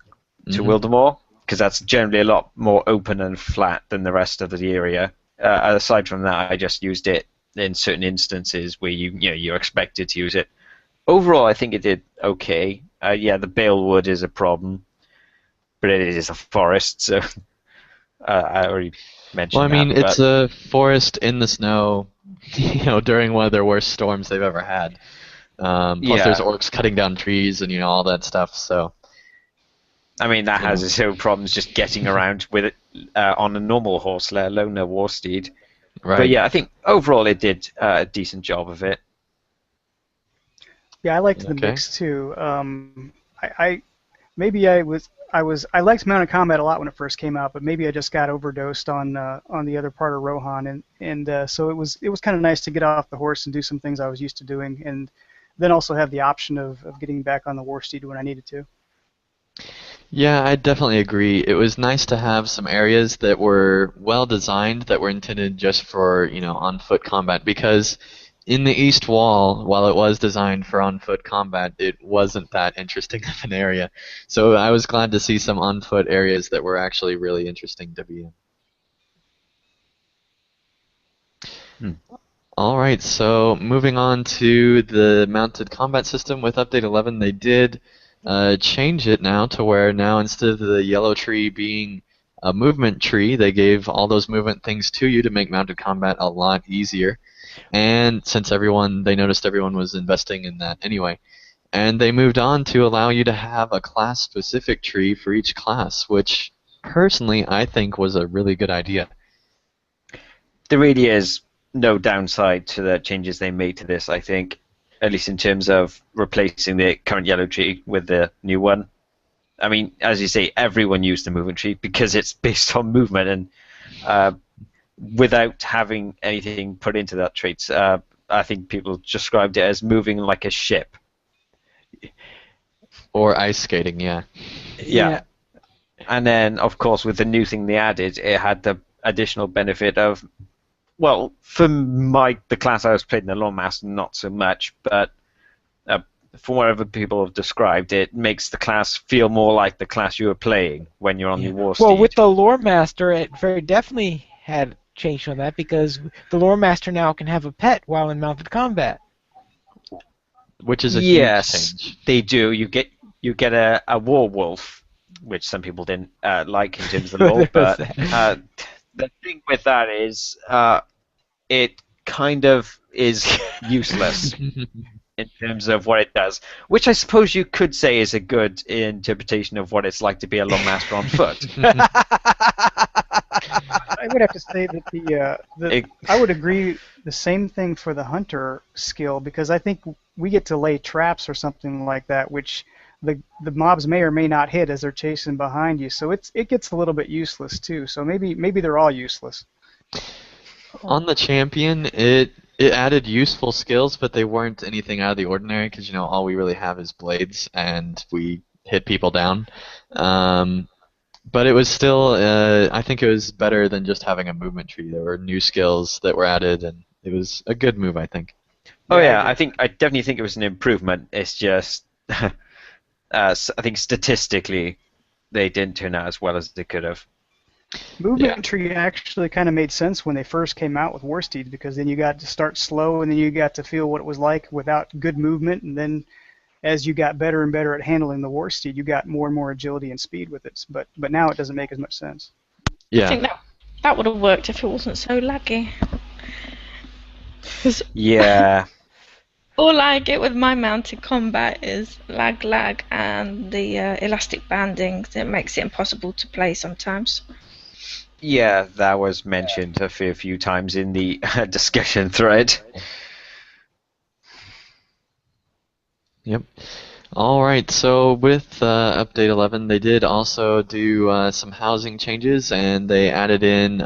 to Wildermore, because that's generally a lot more open and flat than the rest of the area. Aside from that, I just used it in certain instances where you're expected to use it. Overall, I think it did okay. Yeah, the bale wood is a problem, but it is a forest, so I already mentioned Well, I mean, that, it's a forest in the snow, during one of their worst storms they've ever had. Plus, there's orcs cutting down trees and all that stuff. So, I mean, that has its own problems just getting around with it on a normal horse, let alone a war steed. Right. But yeah, I think overall it did a decent job of it. Yeah, I liked the mix too. I liked mounted combat a lot when it first came out, but maybe I just got overdosed on the other part of Rohan, and so it was kind of nice to get off the horse and do some things I was used to doing, and then also have the option of getting back on the war steed when I needed to. Yeah, I definitely agree. It was nice to have some areas that were well designed, that were intended just for on foot combat, because in the East Wall, while it was designed for on-foot combat, it wasn't that interesting of an area. So I was glad to see some on-foot areas that were actually really interesting to be in. All right, so moving on to the mounted combat system with Update 11, they did change it now to where now instead of the yellow tree being a movement tree, they gave all those movement things to you to make mounted combat a lot easier. And since they noticed everyone was investing in that anyway. And they moved on to allow you to have a class-specific tree for each class, which personally I think was a really good idea. There really is no downside to the changes they made to this, I think, at least in terms of replacing the current yellow tree with the new one. I mean, as you say, everyone used the movement tree because it's based on movement, and without having anything put into that trait, I think people described it as moving like a ship. Or ice skating, yeah. Yeah. And then, of course, with the new thing they added, it had the additional benefit of, well, for the class I was playing, the Lawmaster, not so much, but from what other people have described, it makes the class feel more like the class you were playing when you're on the war steed. Well, with the Lore Master, it very definitely had changed on that, because the Lore Master now can have a pet while in mounted combat. Which is a huge change. They do. You get a war wolf, which some people didn't like in terms of the lore, but the thing with that is it kind of is useless. in terms of what it does, which I suppose you could say is a good interpretation of what it's like to be a long master on foot. I would have to say that I would agree the same thing for the hunter skill, because I think we get to lay traps or something like that, which the mobs may or may not hit as they're chasing behind you. So it gets a little bit useless too. So maybe they're all useless. On the champion, it added useful skills, but they weren't anything out of the ordinary because all we really have is blades and we hit people down. But it was still, I think it was better than just having a movement tree. There were new skills that were added, and it was a good move, I think. Oh yeah, I definitely think it was an improvement. It's just, I think statistically, they didn't turn out as well as they could have. Movement tree actually kind of made sense when they first came out with War Steed, because then you got to start slow, and then you got to feel what it was like without good movement, and then as you got better and better at handling the War Steed, you got more and more agility and speed with it. But now it doesn't make as much sense. Yeah. I think that would have worked if it wasn't so laggy. Yeah. All I get with my mounted combat is lag, and the elastic banding that makes it impossible to play sometimes. Yeah, that was mentioned a few times in the discussion thread. Yep. All right. So with update 11, they did also do some housing changes, and they added in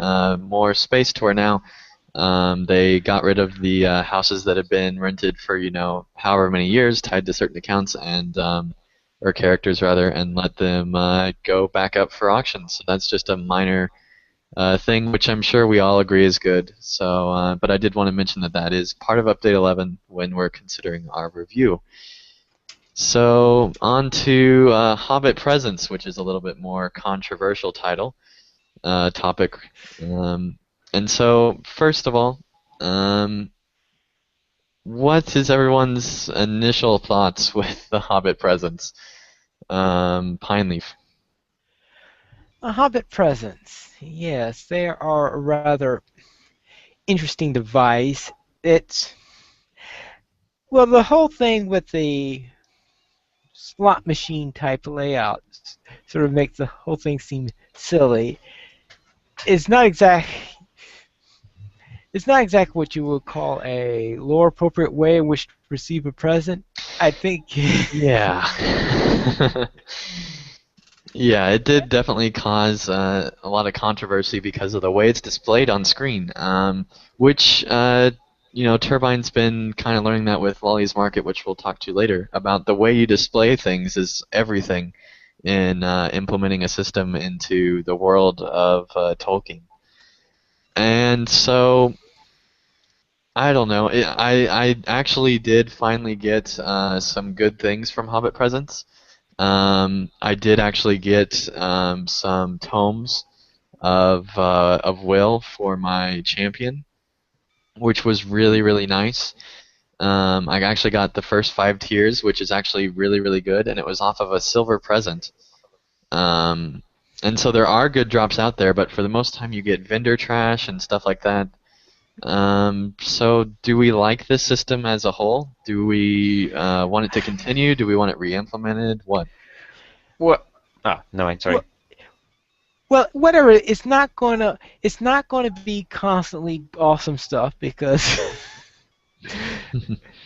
more space to where now they got rid of the houses that had been rented for however many years, tied to certain accounts and or characters rather, and let them go back up for auction. So that's just a minor thing, which I'm sure we all agree is good. So, but I did want to mention that is part of update 11 when we're considering our review. So on to Hobbit Presents, which is a little bit more controversial topic. And so first of all, what is everyone's initial thoughts with the Hobbit Presents? Pineleaf. Hobbit Presents. Yes, they are a rather interesting device. Well, the whole thing with the slot machine type layout sort of makes the whole thing seem silly. It's not exactly what you would call a lore appropriate way in which to receive a present. I think. Yeah. Yeah, it did definitely cause a lot of controversy because of the way it's displayed on screen, which Turbine's been kind of learning that with Lolly's Market, which we'll talk to later, about the way you display things is everything in implementing a system into the world of Tolkien. And so, I don't know. I actually did finally get some good things from Hobbit Presents. I did actually get some tomes of Will for my champion, which was really, really nice. I actually got the first 5 tiers, which is actually really, really good, and it was off of a silver present. And so there are good drops out there, but for the most time you get vendor trash and stuff like that. So do we like this system as a whole? Do we want it to continue? Do we want it re-implemented? What? Oh, no, I'm sorry. Well, whatever. It's not gonna be constantly awesome stuff, because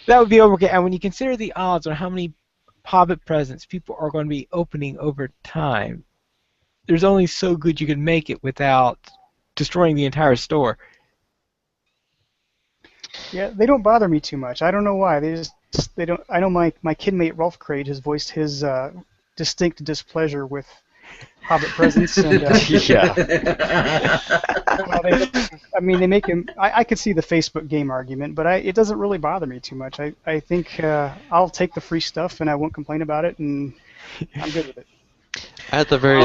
that would be overkill. And when you consider the odds on how many Hobbit presents people are going to be opening over time, there's only so good you can make it without destroying the entire store. Yeah, they don't bother me too much. I don't know why. They don't. I know my kidmate Rolf Craig has voiced his distinct displeasure with Hobbit presents, and Yeah. I mean, they make him. I could see the Facebook game argument, but it doesn't really bother me too much. I think I'll take the free stuff and I won't complain about it, and I'm good with it. At the very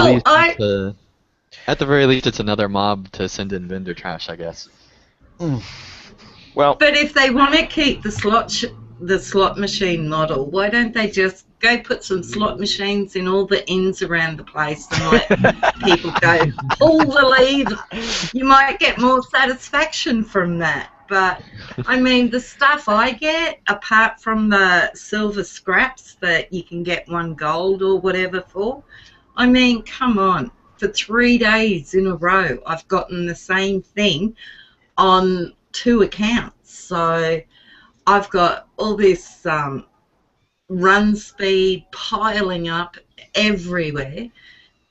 least, it's another mob to send in vendor trash, I guess. Well, But if they want to keep the slot machine model, why don't they just go put some slot machines in all the inns around the place and let people go pull the lever? You might get more satisfaction from that. But, I mean, the stuff I get, apart from the silver scraps that you can get 1 gold or whatever for, I mean, come on. For 3 days in a row, I've gotten the same thing on 2 accounts. So I've got all this run speed piling up everywhere.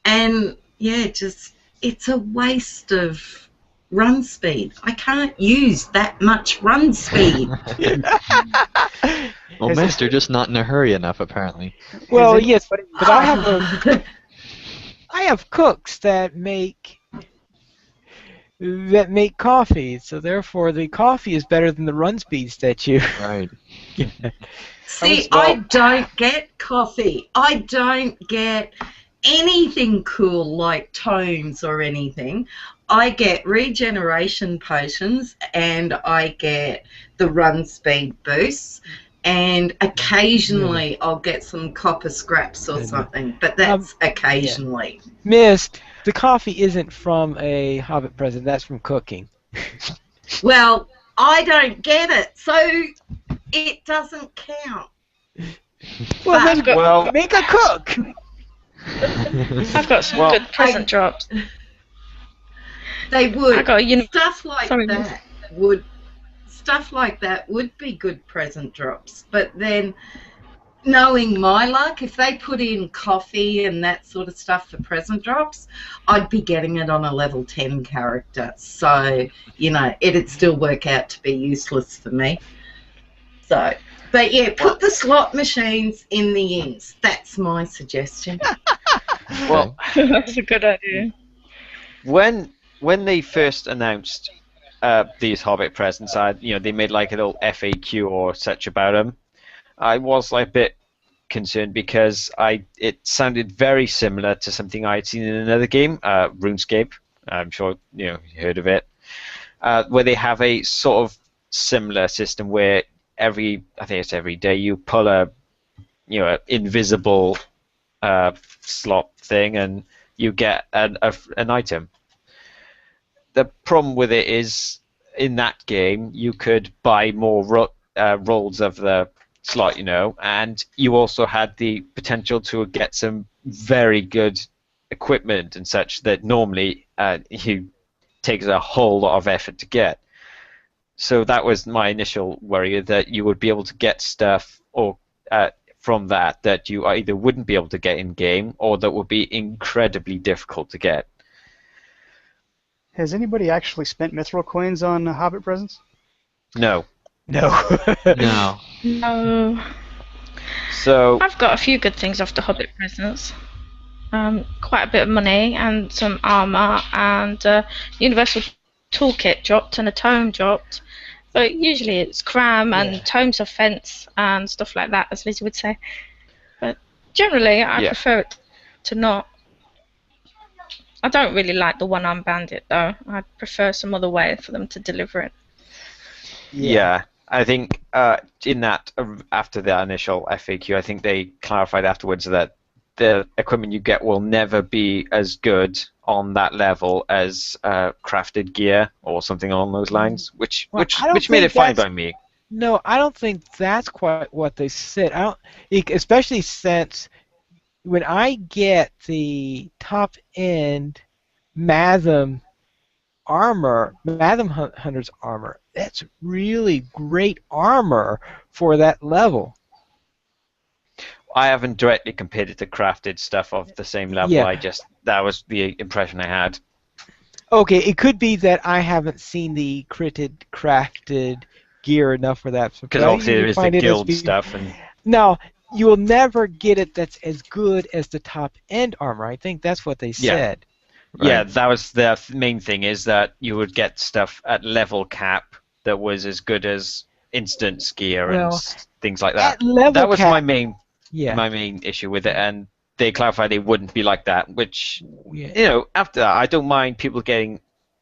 And, yeah, just it's a waste of run speed. I can't use that much run speed. Well, Master, just not in a hurry enough, apparently. Well, yes, but I have cooks that make coffee, so therefore the coffee is better than the run speeds that you. Right. See, I don't get coffee. I don't get anything cool like tomes or anything. I get regeneration potions and I get the run speed boosts, and occasionally I'll get some copper scraps or something, but that's occasionally. Mist, the coffee isn't from a Hobbit present, that's from cooking. Well, I don't get it, so it doesn't count. Well, make a cook! I've got some good present drops. They would. I got, Stuff like that would be good present drops. But then, knowing my luck, if they put in coffee and that sort of stuff for present drops, I'd be getting it on a level 10 character. So, it'd still work out to be useless for me. So, but yeah, put the slot machines in the inns. That's my suggestion. Well, that's a good idea. When they first announced these Hobbit presents, they made like a little FAQ or such about them. I was like a bit concerned because it sounded very similar to something I'd seen in another game, RuneScape. I'm sure you heard of it, where they have a sort of similar system where I think it's every day you pull a invisible slot thing and you get an item. The problem with it is, in that game, you could buy more rolls of the slot, and you also had the potential to get some very good equipment and such that normally you takes a whole lot of effort to get. So that was my initial worry, that you would be able to get stuff from that you either wouldn't be able to get in-game or that would be incredibly difficult to get. Has anybody actually spent mithril coins on Hobbit presents? No. No. No. So I've got a few good things off the Hobbit presents. Quite a bit of money and some armor and Universal Toolkit dropped and a tome dropped. But usually it's cram and tomes of fence and stuff like that, as Lizzie would say. But generally, I prefer it to not. I don't really like the one-armed bandit, though. I prefer some other way for them to deliver it. Yeah, I think in that, after the initial FAQ, I think they clarified afterwards that the equipment you get will never be as good on that level as crafted gear or something along those lines, which made it fine by me. No, I don't think that's quite what they said. Especially since when I get the top end Matham Hunter's armor, that's really great armor for that level. I haven't directly compared it to crafted stuff of the same level. Yeah. That was the impression I had. Okay, it could be that I haven't seen the crafted gear enough for that. Because obviously there is the guild stuff. Now, you will never get it that's as good as the top end armor. I think that's what they said. Right. Yeah, that was the main thing, is that you would get stuff at level cap that was as good as instance gear and things like that. That was my main issue with it, and they clarified they wouldn't be like that, which, after that, I don't mind people getting,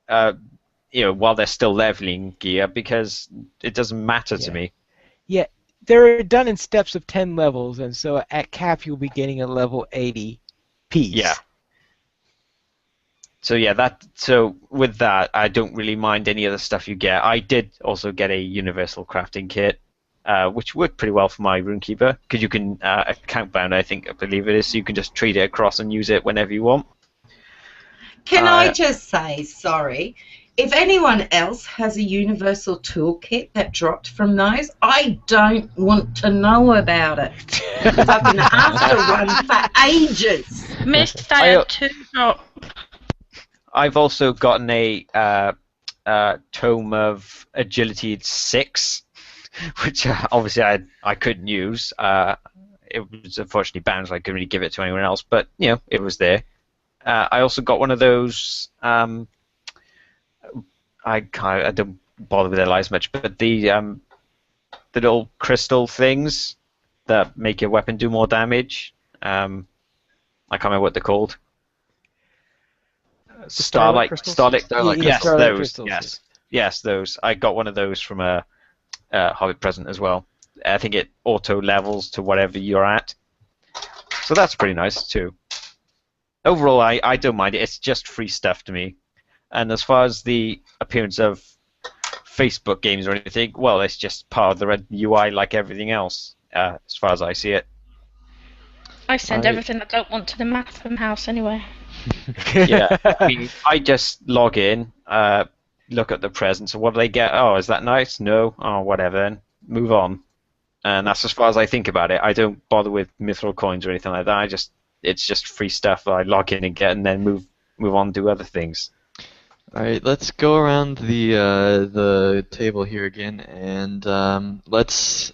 while they're still leveling gear, because it doesn't matter to me. Yeah, they're done in steps of 10 levels, and so at cap you'll be getting a level 80 piece. Yeah. So yeah, so with that, I don't really mind any of the stuff you get. I did also get a universal crafting kit, which worked pretty well for my runekeeper because you can account bound. I believe it is, so you can just trade it across and use it whenever you want. Can I just say, sorry, if anyone else has a universal toolkit that dropped from those, I don't want to know about it. Because I've been after one for ages. Missed I had two. Oh, I've also gotten a Tome of Agility 6, which obviously I couldn't use. It was unfortunately banned, so I couldn't really give it to anyone else. But it was there. I also got one of those. I don't bother with their lives much, but the little crystal things that make your weapon do more damage. I can't remember what they're called. Starlight crystals? Starlight Yes, crystals. those. crystals. Yes, those. I got one of those from a Hobbit present as well. I think it auto levels to whatever you're at. So that's pretty nice too. Overall, I don't mind it. It's just free stuff to me. And as far as the appearance of Facebook games or anything, well, it's just part of the red UI like everything else, as far as I see it. I send Right. everything I don't want to the Matham house anyway. Yeah, I mean, I just log in, look at the presents, and what do they get? Oh, is that nice? No? Oh, whatever then. Move on. And that's as far as I think about it. I don't bother with mithril coins or anything like that. It's just free stuff that I log in and get, and then move on and do other things. All right, let's go around the table here again, and let's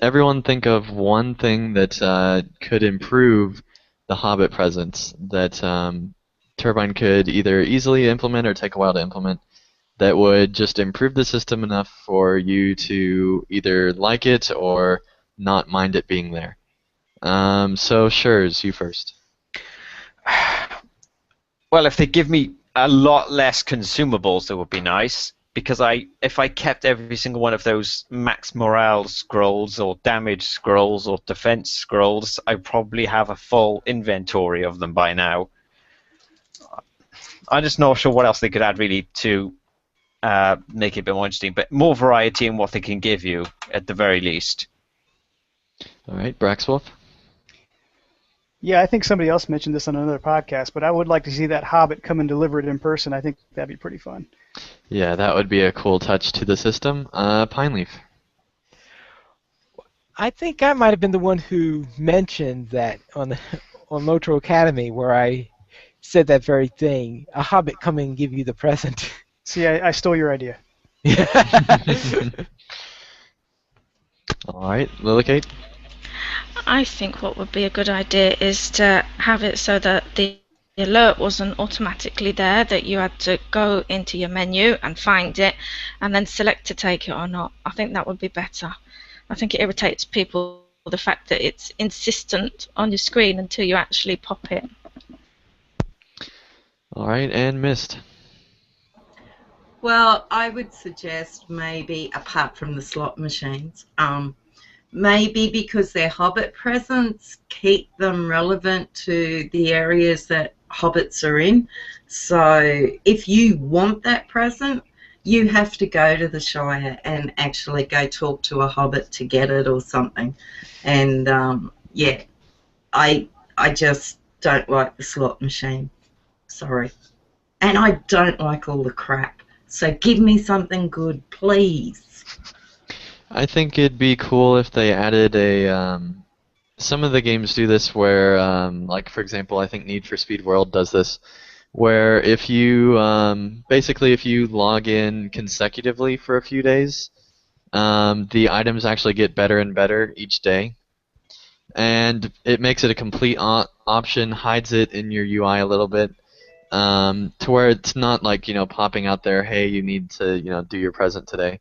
everyone think of one thing that could improve the Hobbit presence that Turbine could either easily implement or take a while to implement. That would just improve the system enough for you to either like it or not mind it being there. So, Shurs, you first. Well, if they give me a lot less consumables, that would be nice. Because if I kept every single one of those max morale scrolls or damage scrolls or defense scrolls, I probably have a full inventory of them by now. I'm just not sure what else they could add really to make it a bit more interesting, but more variety in what they can give you at the very least. All right, Braxwolf. Yeah, I think somebody else mentioned this on another podcast, but I would like to see that Hobbit come and deliver it in person. I think that'd be pretty fun. Yeah, that would be a cool touch to the system. Pineleaf. I think I might have been the one who mentioned that on LOTRO Academy, where I said that very thing. A Hobbit coming and give you the present. See, I stole your idea. All right, Lillicate. I think what would be a good idea is to have it so that the alert wasn't automatically there, that you had to go into your menu and find it and then select to take it or not. I think that would be better. I think it irritates people, the fact that it's insistent on your screen until you actually pop it. All right, and Mist. Well, I would suggest maybe, apart from the slot machines, maybe because they're Hobbit presents, keep them relevant to the areas that Hobbits are in. So if you want that present, you have to go to the Shire and actually go talk to a Hobbit to get it or something. And yeah, I just don't like the slot machine. Sorry. And I don't like all the crap. So give me something good, please. I think it'd be cool if they added a. Some of the games do this where, like for example, I think Need for Speed World does this, where if you basically if you log in consecutively for a few days, the items actually get better and better each day, and it makes it a complete option, hides it in your UI a little bit, to where it's not like popping out there, hey, you need to do your present today.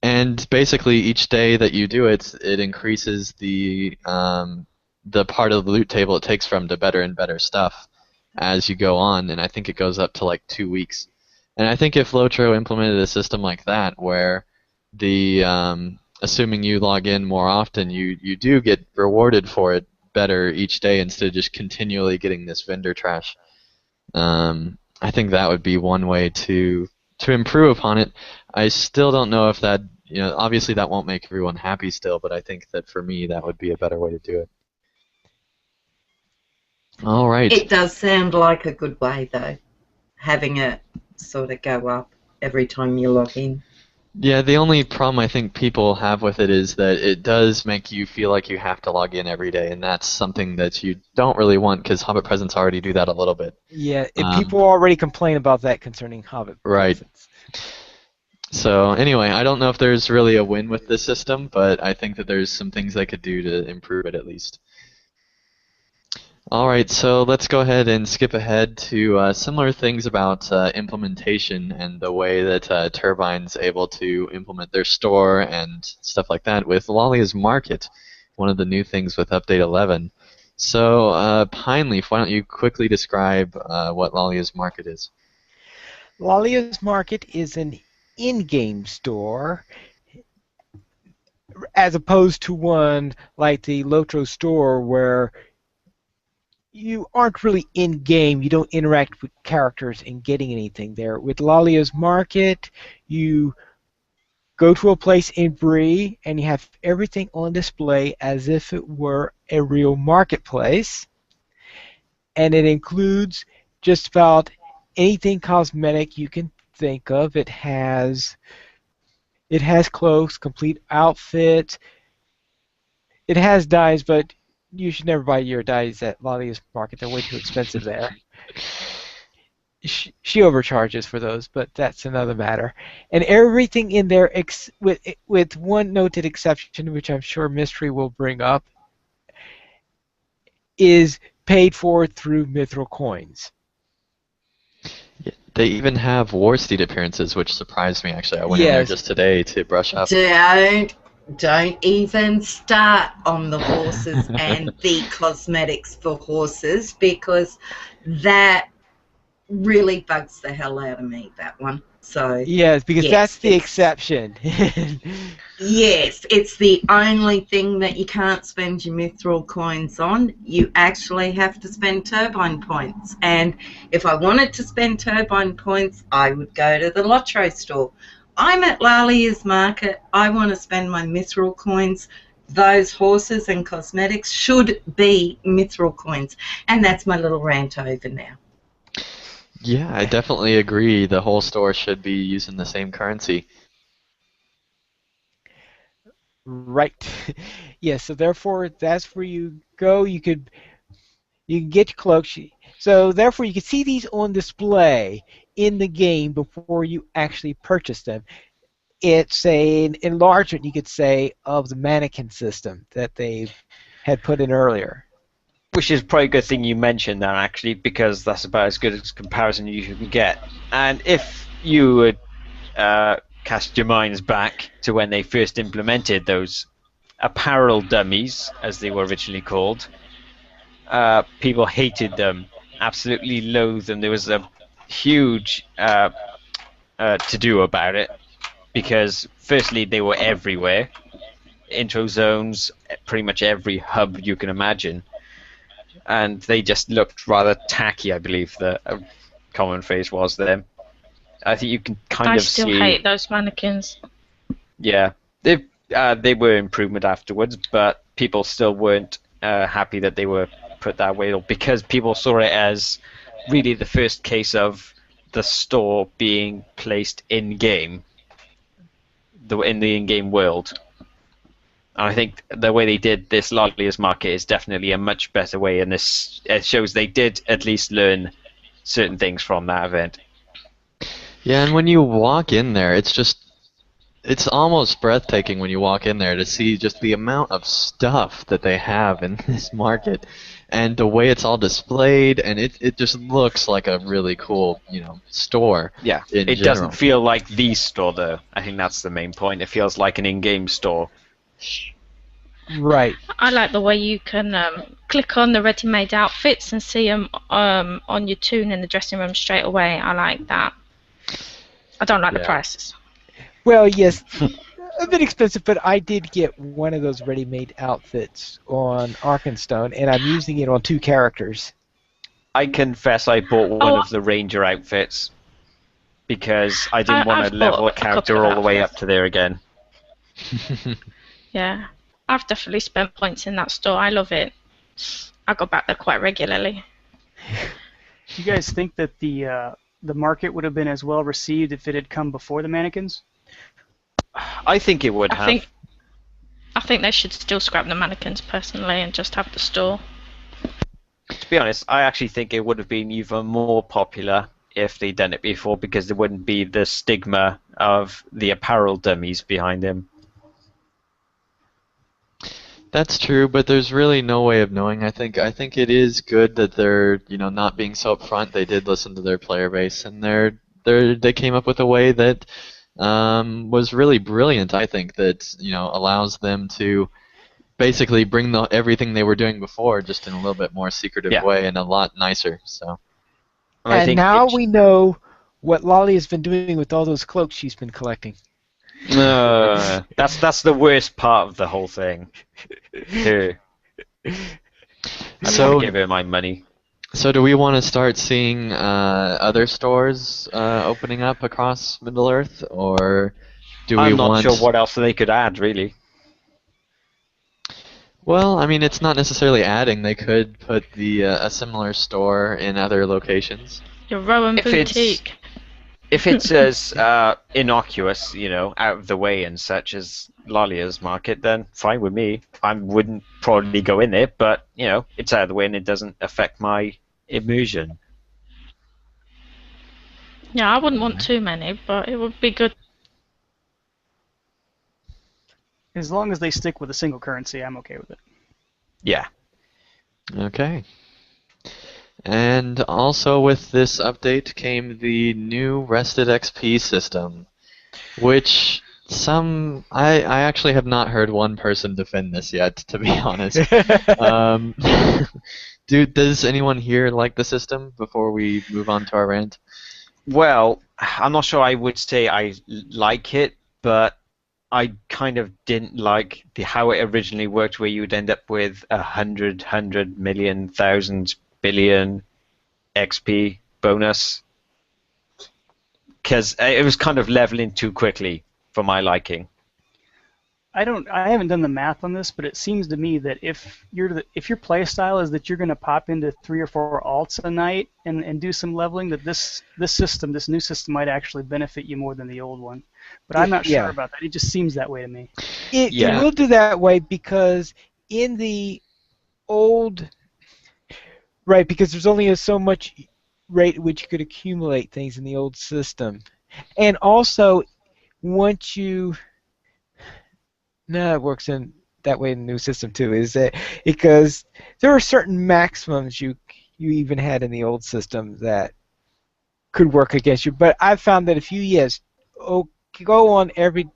And basically, each day that you do it, it increases the part of the loot table it takes from to better and better stuff as you go on, and I think it goes up to like 2 weeks. And I think if LOTRO implemented a system like that, where assuming you log in more often, you do get rewarded for it better each day instead of just continually getting this vendor trash, I think that would be one way to improve upon it. I still don't know if that, obviously that won't make everyone happy still, but I think that for me that would be a better way to do it. All right. It does sound like a good way, though, having it sort of go up every time you log in. Yeah, the only problem I think people have with it is that it does make you feel like you have to log in every day, and that's something that you don't really want because Hobbit Presents already do that a little bit. Yeah, people already complain about that concerning Hobbit Right. Presents. So anyway, I don't know if there's really a win with this system, but I think that there's some things they could do to improve it at least. All right, so let's go ahead and skip ahead to similar things about implementation and the way that Turbine's able to implement their store and stuff like that with Lalia's Market, one of the new things with Update 11. So, Pineleaf, why don't you quickly describe what Lalia's Market is? Lalia's Market is an in-game store as opposed to one like the LOTRO store where you aren't really in-game. You don't interact with characters and getting anything there. With Lalia's Market, you go to a place in Bree and you have everything on display as if it were a real marketplace. And it includes just about anything cosmetic you can think of. It has clothes, complete outfits. It has dyes, but you should never buy your dyes at Lalia's Market. They're way too expensive there. She overcharges for those, but that's another matter. And everything in there, with one noted exception, which I'm sure Mystery will bring up, is paid for through Mithril coins. They even have Warsteed appearances, which surprised me, actually. I went in there just today to brush up. Don't even start on the horses and the cosmetics for horses, because that really bugs the hell out of me, that one. So yes, because that's the exception. Yes, it's the only thing that you can't spend your mithril coins on. You actually have to spend turbine points. And if I wanted to spend turbine points, I would go to the LOTRO store. I'm at Lalia's Market. I want to spend my mithril coins. Those horses and cosmetics should be mithril coins. And that's my little rant over now. Yeah, I definitely agree. The whole store should be using the same currency. Right. Yeah, so therefore that's where you go. You can get your cloaks. So therefore you can see these on display in the game before you actually purchase them. It's an enlargement, you could say, of the mannequin system that they had put in earlier. Which is probably a good thing you mentioned that, actually, because that's about as good a comparison you can get. And if you would cast your minds back to when they first implemented those apparel dummies, as they were originally called, people hated them, absolutely loathed them. There was a huge to-do about it, because firstly they were everywhere, intro zones, pretty much every hub you can imagine. And they just looked rather tacky, I believe the common phrase was there. I think you can kind of see... I still hate those mannequins. Yeah, they were improvement afterwards, but people still weren't happy that they were put that way, because people saw it as really the first case of the store being placed in-game, in the in-game world. And I think the way they did this Lalia's Market is definitely a much better way, and this it shows they did at least learn certain things from that event. Yeah, and when you walk in there, it's almost breathtaking when you walk in there to see just the amount of stuff that they have in this market, and the way it's all displayed, and it just looks like a really cool, store. Yeah, it doesn't feel like the store, though. I think that's the main point. It feels like an in-game store. Right. I like the way you can click on the ready-made outfits and see them on your toon in the dressing room straight away. I like that. I don't like the prices. Well, yes, a bit expensive, but I did get one of those ready-made outfits on Arkenstone, and I'm using it on 2 characters. I confess I bought one Oh, of the Ranger outfits because I didn't want I've to level a bought a couple character of all the way up outfits. to there again. Yeah, I've definitely spent points in that store. I love it. I go back there quite regularly. Do you guys think that the market would have been as well received if it had come before the mannequins? I think it would I have. think I think they should still scrap the mannequins personally and just have the store. To be honest, I actually think it would have been even more popular if they'd done it before because there wouldn't be the stigma of the apparel dummies behind him. That's true, but there's really no way of knowing. I think it is good that they're, not being so upfront. They did listen to their player base, and they came up with a way that was really brilliant. I think that allows them to basically bring everything they were doing before just in a little bit more secretive Yeah. way and a lot nicer. So And I And think now we know what Lolly has been doing with all those cloaks she's been collecting. that's the worst part of the whole thing. Her. I So- want to give her my money. So do we want to start seeing other stores opening up across Middle Earth, or do we I'm not want? sure what else they could add, really. Well, I mean, it's not necessarily adding. They could put a similar store in other locations. Your Rowan If it's- boutique. If it's as innocuous, out of the way and such as Lalia's market, then fine with me. I wouldn't probably go in there, but, it's out of the way and it doesn't affect my immersion. Yeah, I wouldn't want too many, but it would be good. As long as they stick with a single currency, I'm okay with it. Yeah. Okay. And also with this update came the new Rested XP system, which I actually have not heard one person defend this yet, to be honest. Does anyone here like the system before we move on to our rant? Well, I'm not sure I would say I like it, but I kind of didn't like how it originally worked, where you would end up with 100 million, thousand, billion XP bonus. Because it was kind of leveling too quickly for my liking. I haven't done the math on this, but it seems to me that if your play style is that you're going to pop into 3 or 4 alts a night and do some leveling, that this new system might actually benefit you more than the old one. But I'm not sure about that. It just seems that way to me. It Yeah. will do that way because in the old, right, because there's only so much rate at which you could accumulate things in the old system. And also, once you... No, it works in that way in the new system too. Is that because there are certain maximums you even had in the old system that could work against you. But I've found that if you go on every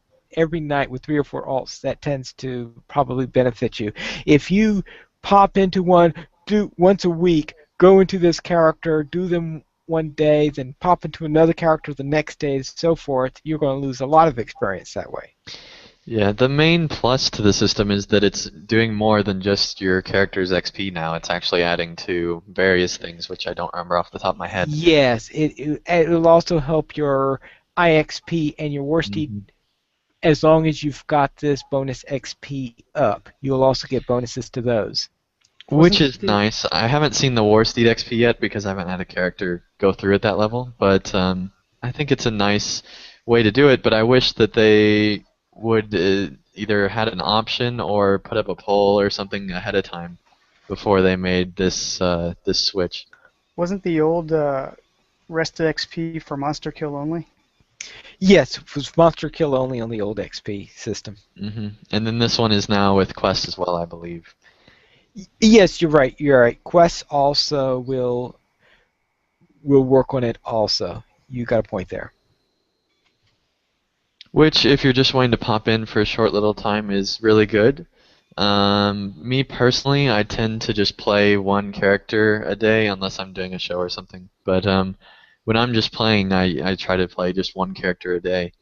night with 3 or 4 alts, that tends to probably benefit you. If you pop into one, do once a week, go into this character, do them one day, then pop into another character the next day, and so forth, you're going to lose a lot of experience that way. Yeah, the main plus to the system is that it's doing more than just your character's XP now. It's actually adding to various things, which I don't remember off the top of my head. Yes, it will also help your IXP and your Worsted. As long as you've got this bonus XP up, you'll also get bonuses to those. Which is nice. I haven't seen the Warsteed XP yet because I haven't had a character go through at that level, but I think it's a nice way to do it, but I wish that they would either had an option or put up a poll or something ahead of time before they made this switch. Wasn't the old Rested XP for monster kill only? Yes, it was monster kill only on the old XP system. And then this one is now with Quest as well, I believe. Yes, you're right. You're right. Quests also will work on it also. You got a point there. Which, if you're just wanting to pop in for a short little time, is really good. Me personally, I tend to just play one character a day unless I'm doing a show or something. But when I'm just playing, I try to play just one character a day.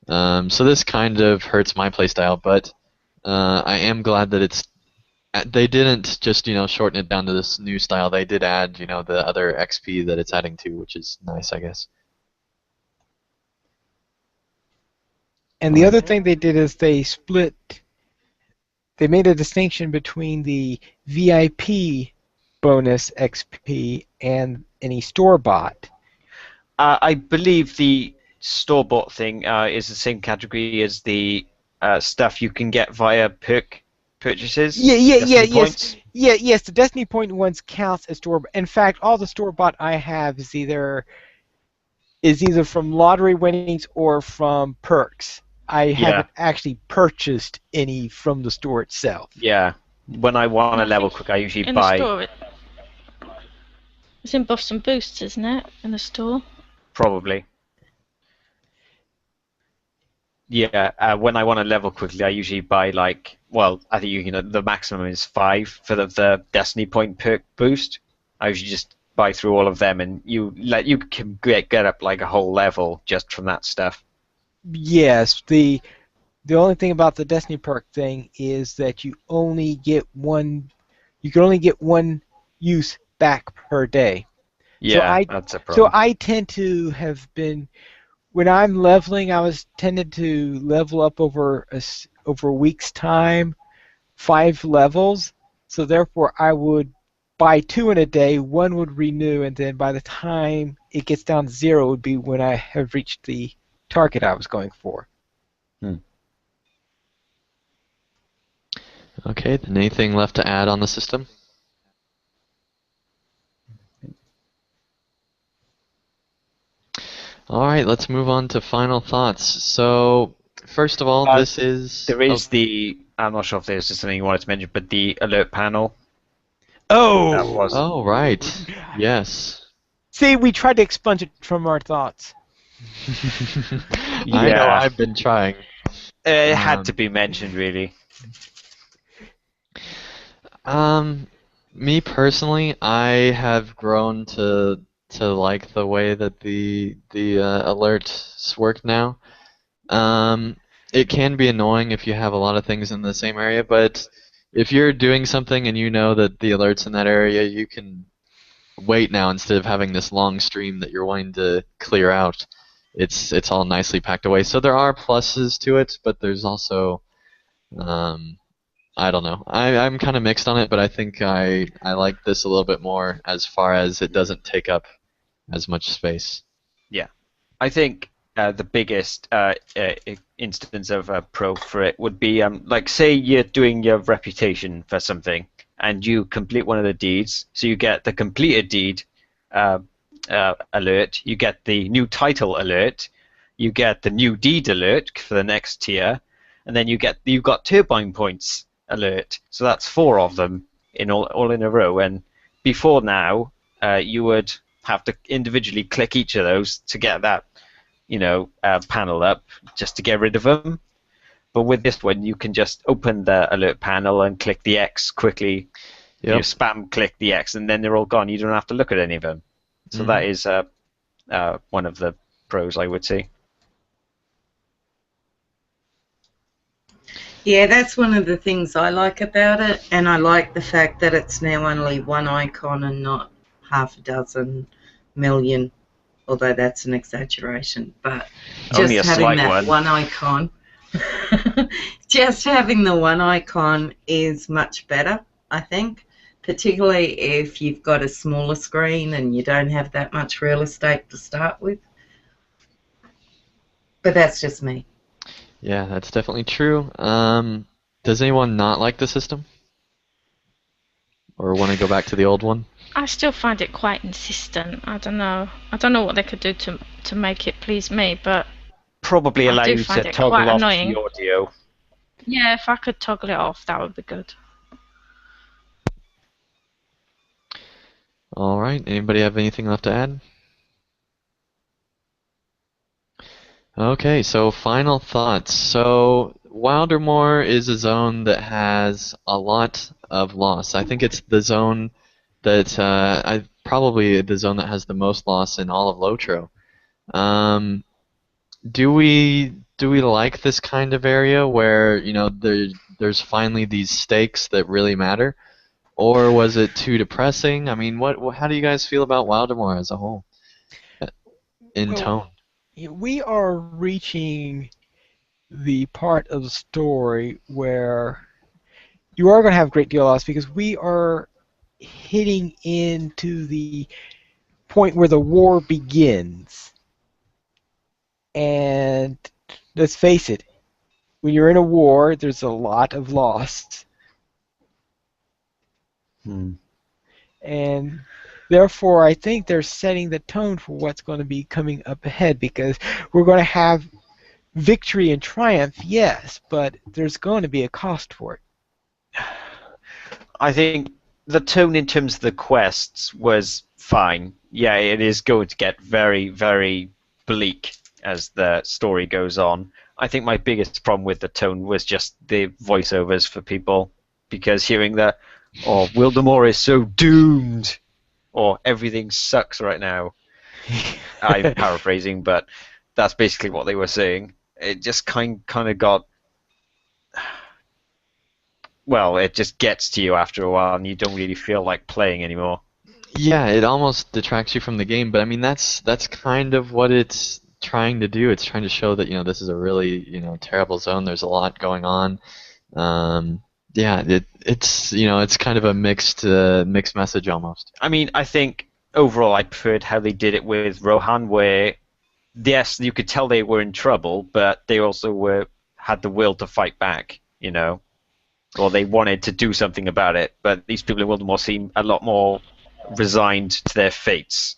So this kind of hurts my playstyle, but I am glad that it's they didn't just shorten it down to this new style. They did add the other XP that it's adding to, which is nice, I guess. And the other thing they did is they made a distinction between the VIP bonus XP and any store-bought. I believe the store-bought thing is the same category as the stuff you can get via perk purchases. Yes. Yes, the Destiny Point ones counts as store. In fact, all the store-bought I have is either from lottery winnings or from perks. I haven't actually purchased any from the store itself. Yeah. When I want to level quick, I usually in buy. The store, it's in buffs and boosts, isn't it? In the store. Probably. Yeah. When I want to level quickly, I usually buy I think the maximum is 5 for the Destiny Point perk boost. I usually just buy through all of them, and you can get up like a whole level just from that stuff. Yes, the only thing about the Destiny perk thing is that you can only get one use back per day. Yeah, that's a problem. So I tend to have been, when I'm leveling, I was tended to level up over a week's time, 5 levels. So therefore, I would buy 2 in a day, 1 would renew, and then by the time it gets down to 0 would be when I have reached the target I was going for. Okay, then anything left to add on the system? Alright, let's move on to final thoughts. So, first of all, there is I'm not sure if there's just something you wanted to mention, but the alert panel. Oh, right. Yes. See, we tried to expunge it from our thoughts. I know, I've been trying. It had to be mentioned, really. Me personally, I have grown to like the way that the alerts work now. It can be annoying if you have a lot of things in the same area, but if you're doing something and you know that the alert's in that area, you can wait now instead of having this long stream that you're wanting to clear out. It's all nicely packed away. So there are pluses to it, but there's also I don't know. I'm kind of mixed on it, but I think I like this a little bit more as far as it doesn't take up as much space. Yeah. I think the biggest instance of a pro for it would be, say you're doing your reputation for something, and you complete one of the deeds, so you get the completed deed alert, you get the new title alert, you get the new deed alert for the next tier, and then you've got turbine points alert. So that's 4 of them all in a row. And before now, you would have to individually click each of those to get that panel up just to get rid of them. But with this one, you can just open the alert panel and click the X quickly. Yep. You spam click the X, and then they're all gone. You don't have to look at any of them. So that is one of the pros, I would say. Yeah, that's one of the things I like about it, and I like the fact that it's now only one icon and not half a dozen million, although that's an exaggeration. But just having that one icon, just having the one icon is much better, I think, particularly if you've got a smaller screen and you don't have that much real estate to start with. But that's just me. Yeah, that's definitely true. Does anyone not like the system? Or want to go back to the old one? I still find it quite insistent. I don't know what they could do to make it please me, but probably allow you to toggle off the audio. Yeah, if I could toggle it off, that would be good. Alright, anybody have anything left to add? Okay, so final thoughts. So Wildermore is a zone that has a lot of loss. I think it's the zone that probably the zone that has the most loss in all of LOTRO. Do we like this kind of area where there's there's finally these stakes that really matter, or was it too depressing? I mean, how do you guys feel about Wildermore as a whole, in Well, tone? we are reaching the part of the story where you are going to have a great deal of loss because we are hitting into the point where the war begins. And let's face it, when you're in a war, there's a lot of loss. And therefore, I think they're setting the tone for what's going to be coming up ahead because we're going to have victory and triumph, yes, but there's going to be a cost for it. I think the tone in terms of the quests was fine. Yeah, it is going to get very, very bleak as the story goes on. I think my biggest problem with the tone was just the voiceovers for people, because hearing that, oh, Wildermore is so doomed, or everything sucks right now. I'm paraphrasing, but that's basically what they were saying. It just kind of got... Well, it just gets to you after a while, and you don't really feel like playing anymore. Yeah, it almost detracts you from the game, but I mean that's kind of what it's trying to do. It's trying to show that this is a really terrible zone. There's a lot going on. Yeah, it's kind of a mixed message almost. I mean, I think overall I preferred how they did it with Rohan, where yes, you could tell they were in trouble, but they also had the will to fight back. Or they wanted to do something about it. But these people in Wildermore seem a lot more resigned to their fates.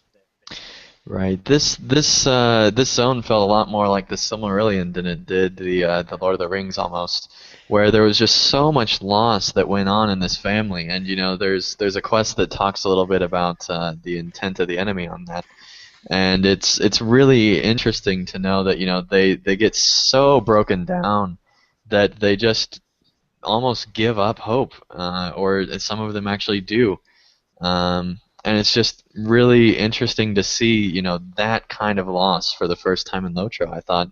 Right. This zone felt a lot more like the Silmarillion than it did the Lord of the Rings almost, where there was just so much loss that went on in this family. And there's a quest that talks a little bit about the intent of the enemy on that. And it's really interesting to know that they get so broken down that they just almost give up hope, or some of them actually do. And it's just really interesting to see, that kind of loss for the first time in LOTRO. I thought,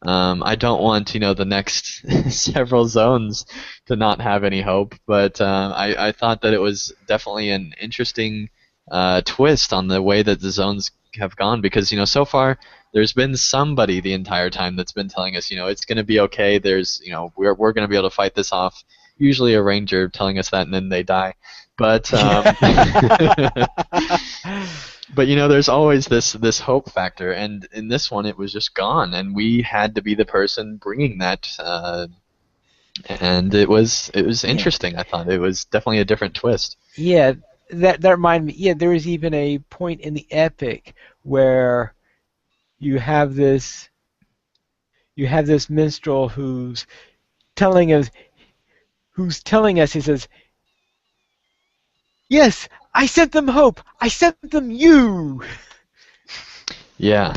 I don't want, the next several zones to not have any hope, but I thought that it was definitely an interesting twist on the way that the zones have gone, because, so far there's been somebody the entire time that's been telling us, it's going to be okay. There's, we're going to be able to fight this off. Usually a ranger telling us that, and then they die. But but there's always this hope factor, and in this one it was just gone, and we had to be the person bringing that, and it was interesting. I thought it was definitely a different twist. Yeah, that reminded me. Yeah, there was even a point in the epic where you have this minstrel who's telling us. He says, "Yes, I sent them hope. I sent them you." Yeah.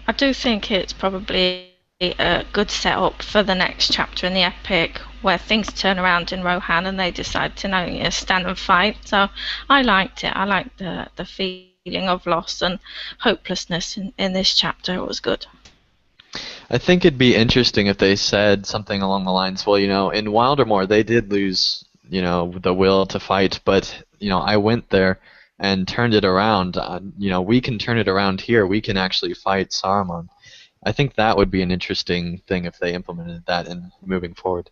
I do think it's probably a good setup for the next chapter in the epic, where things turn around in Rohan and they decide to stand and fight. So I liked it. I liked the feeling of loss and hopelessness in this chapter. It was good. I think it'd be interesting if they said something along the lines, well, in Wildermore they did lose, the will to fight, but, I went there and turned it around. We can turn it around here. We can actually fight Saruman. I think that would be an interesting thing if they implemented that in moving forward.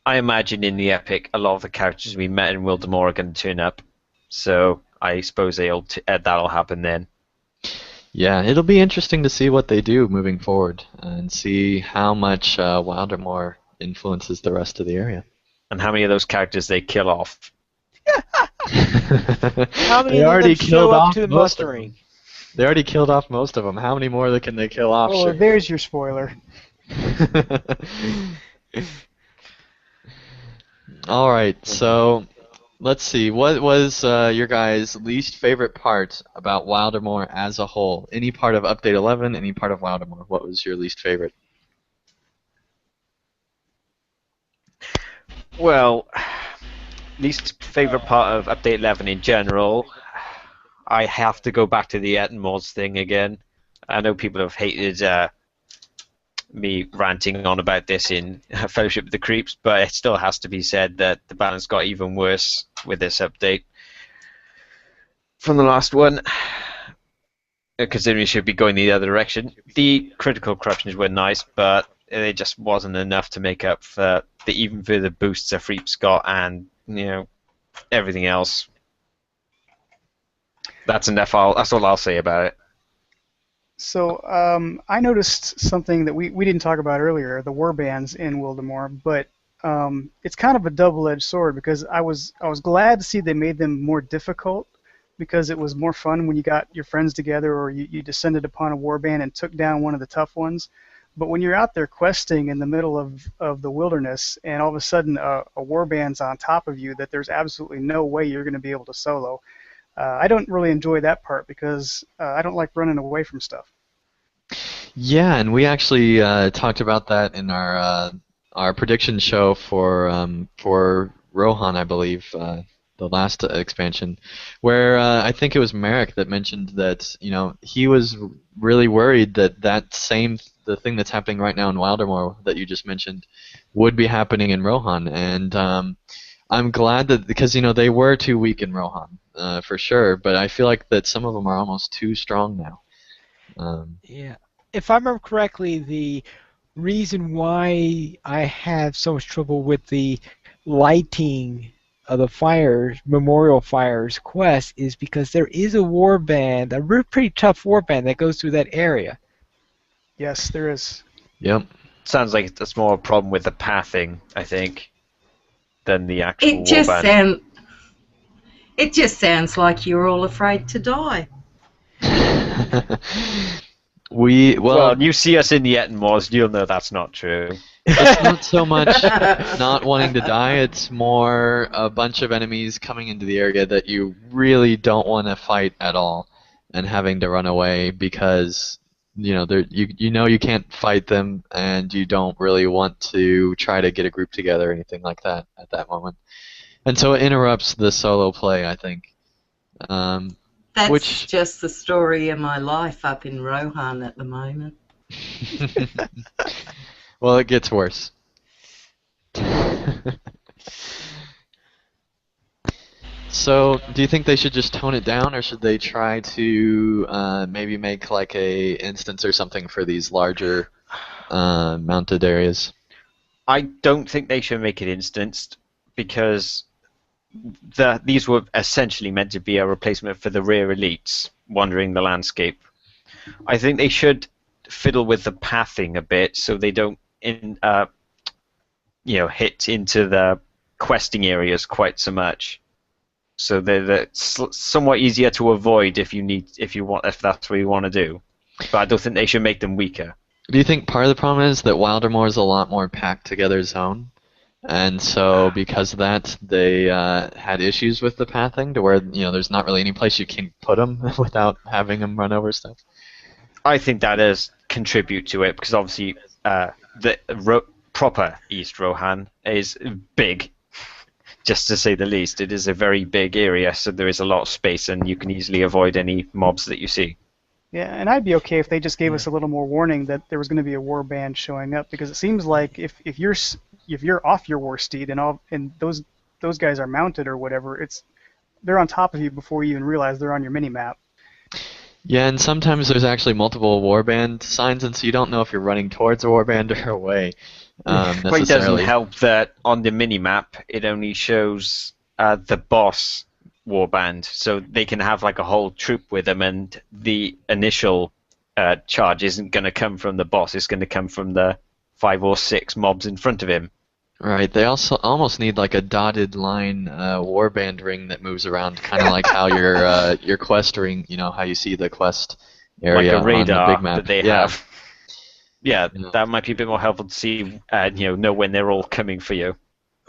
I imagine in the epic a lot of the characters we met in Wildermore are going to turn up, so I suppose that'll happen then. Yeah, it'll be interesting to see what they do moving forward and see how much Wildermore influences the rest of the area. And how many of those characters they kill off. How many They of already them show killed up off to the most of mustering? They already killed off most of them. How many more can they kill off? Oh, Sure. there's your spoiler. All right, so let's see. What was your guys' least favorite part about Wildermore as a whole? Any part of Update 11, any part of Wildermore? What was your least favorite? Well, least favorite part of Update 11 in general, I have to go back to the Ettenmods thing again. I know people have hated me ranting on about this in Fellowship of the Creeps, but it still has to be said that the balance got even worse with this update from the last one, considering it should be going the other direction. The critical corruptions were nice, but it just wasn't enough to make up for the even further boosts that Freeps got and, everything else. That's enough. That's all I'll say about it. So I noticed something that we didn't talk about earlier, the warbands in Wildermore, but it's kind of a double-edged sword because I was glad to see they made them more difficult because it was more fun when you got your friends together or you descended upon a warband and took down one of the tough ones. But when you're out there questing in the middle of the wilderness and all of a sudden a warband's on top of you that there's absolutely no way you're going to be able to solo, I don't really enjoy that part because I don't like running away from stuff. Yeah, and we actually talked about that in our prediction show for Rohan, I believe, the last expansion, where I think it was Merrick that mentioned that he was really worried that the thing that's happening right now in Wildermore that you just mentioned would be happening in Rohan, and I'm glad that because they were too weak in Rohan for sure, but I feel like that some of them are almost too strong now. Yeah. If I remember correctly, the reason why I have so much trouble with the lighting of the fires, memorial fires quest is because there is a warband, a pretty tough warband that goes through that area. Yes, there is. Yep. Sounds like it's more a problem with the pathing, I think, than the actual warband. It just sounds like you're all afraid to die. Well, you see us in the Ettenmoors, you'll know that's not true. It's not so much not wanting to die, it's more a bunch of enemies coming into the area that you really don't want to fight at all and having to run away because you can't fight them and you don't really want to try to get a group together or anything like that at that moment. And so it interrupts the solo play, I think. That's just the story of my life up in Rohan at the moment. Well, it gets worse. So, do you think they should just tone it down, or should they try to maybe make like a instance or something for these larger mounted areas? I don't think they should make it instanced because these were essentially meant to be a replacement for the rear elites wandering the landscape. I think they should fiddle with the pathing a bit so they don't hit into the questing areas quite so much. So they're somewhat easier to avoid if that's what you want to do. But I don't think they should make them weaker. Do you think part of the problem is that Wildermore is a lot more packed together zone? And so because of that, they had issues with the pathing to where there's not really any place you can put them without having them run over stuff. I think that does contribute to it because obviously the proper East Rohan is big, just to say the least. It is a very big area, so there is a lot of space, and you can easily avoid any mobs that you see. Yeah, and I'd be okay if they just gave us a little more warning that there was going to be a war band showing up, because it seems like if you're off your war steed and those guys are mounted or whatever, they're on top of you before you even realize they're on your mini map. Yeah, and sometimes there's actually multiple warband signs, and so you don't know if you're running towards a warband or away. But it doesn't help that on the mini-map it only shows the boss warband, so they can have like a whole troop with them, and the initial charge isn't going to come from the boss, it's going to come from the 5 or 6 mobs in front of him. Right, they also almost need like a dotted line warband ring that moves around, kind of like how your quest ring, how you see the quest area like a radar on the big map. That they have. Yeah, that might be a bit more helpful to see, know when they're all coming for you.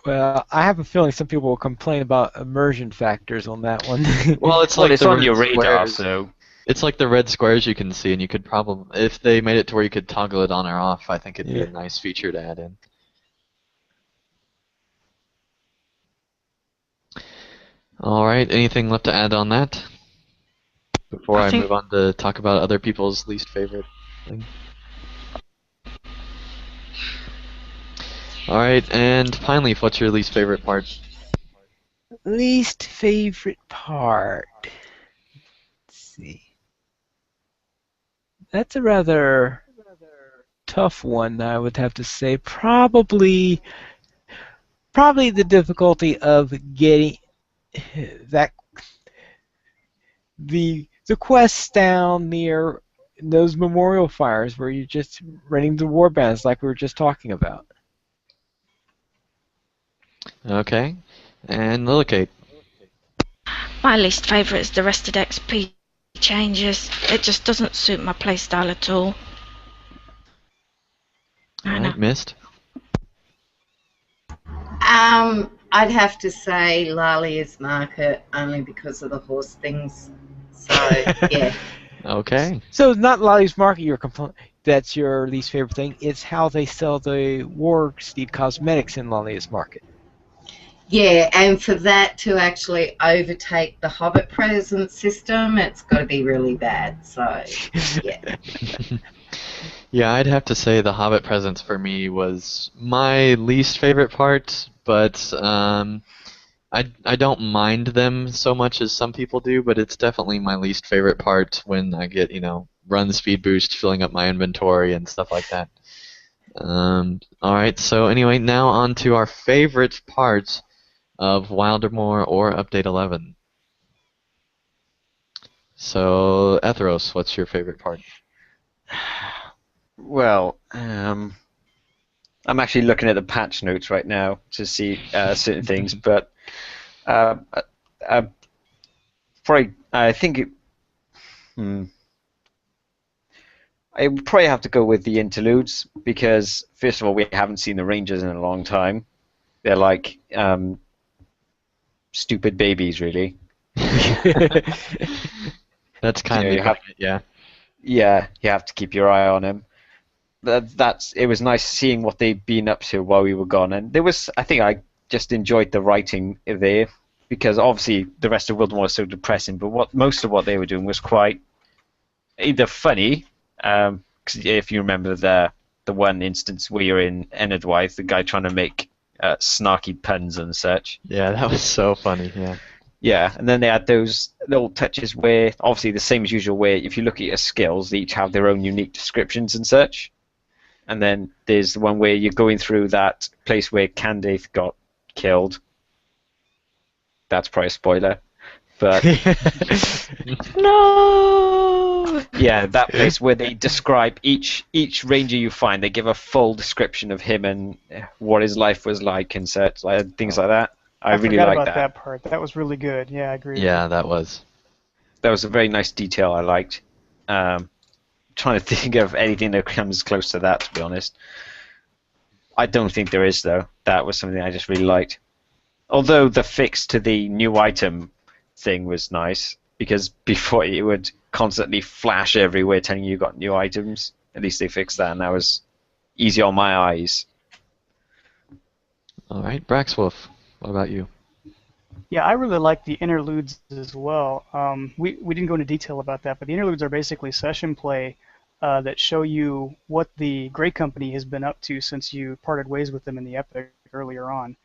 Well, I have a feeling some people will complain about immersion factors on that one. Well, it's like it's on your radar, so it's like the red squares you can see, and you could probably, if they made it to where you could toggle it on or off, I think it'd be a nice feature to add in. All right, anything left to add on that before I move on to talk about other people's least favorite thing? All right, and finally, what's your least favorite part? Least favorite part. Let's see. That's a rather tough one, I would have to say. Probably the difficulty of getting that the quests down near those memorial fires where you're just running the war bands like we were just talking about. Okay, and Lillicate. My least favourite is the rested XP changes. It just doesn't suit my playstyle at all. All I know. right, Mist. I'd have to say Lalia's Market only because of the horse things. So yeah. Okay. So it's not Lolly's Market that's your least favorite thing. It's how they sell the War Steed cosmetics in Lolly's Market. Yeah, and for that to actually overtake the Hobbit present system, it's got to be really bad. So, yeah. Yeah, I'd have to say the Hobbit presence for me was my least favorite part, but I don't mind them so much as some people do, but it's definitely my least favorite part when I get, run speed boost, filling up my inventory and stuff like that. All right, so anyway, now on to our favorite parts of Wildermore or Update 11. So, Ethros, what's your favorite part? Well, I'm actually looking at the patch notes right now to see certain things, but probably I think I would probably have to go with the interludes because first of all we haven't seen the Rangers in a long time. They're like stupid babies, really. That's kind of yeah. Yeah, you have to keep your eye on them. It was nice seeing what they'd been up to while we were gone, and I think I just enjoyed the writing there because obviously the rest of Wildermore was so depressing, but most of what they were doing was quite either funny, because if you remember the one instance where you're in Enedwythe, the guy trying to make snarky puns and such. Yeah, that was so funny. Yeah. Yeah, and then they had those little touches where, obviously the same as usual, where if you look at your skills, they each have their own unique descriptions and such. And then there's the one where you're going through that place where Candace got killed. That's probably a spoiler. But No! yeah, that place where they describe each ranger you find, they give a full description of him and what his life was like and such, things like that. I really forgot liked about that part. That was really good. Yeah, I agree. Yeah, that was. That was a very nice detail I liked. Trying to think of anything that comes close to that, to be honest. I don't think there is, though. That was something I just really liked. Although the fix to the new item thing was nice, because before it would constantly flash everywhere telling you got new items. At least they fixed that, and that was easy on my eyes. All right, Braxwolf, what about you? Yeah, I really like the interludes as well. We didn't go into detail about that, but the interludes are basically session play that show you what the Grey Company has been up to since you parted ways with them in the Epic earlier on.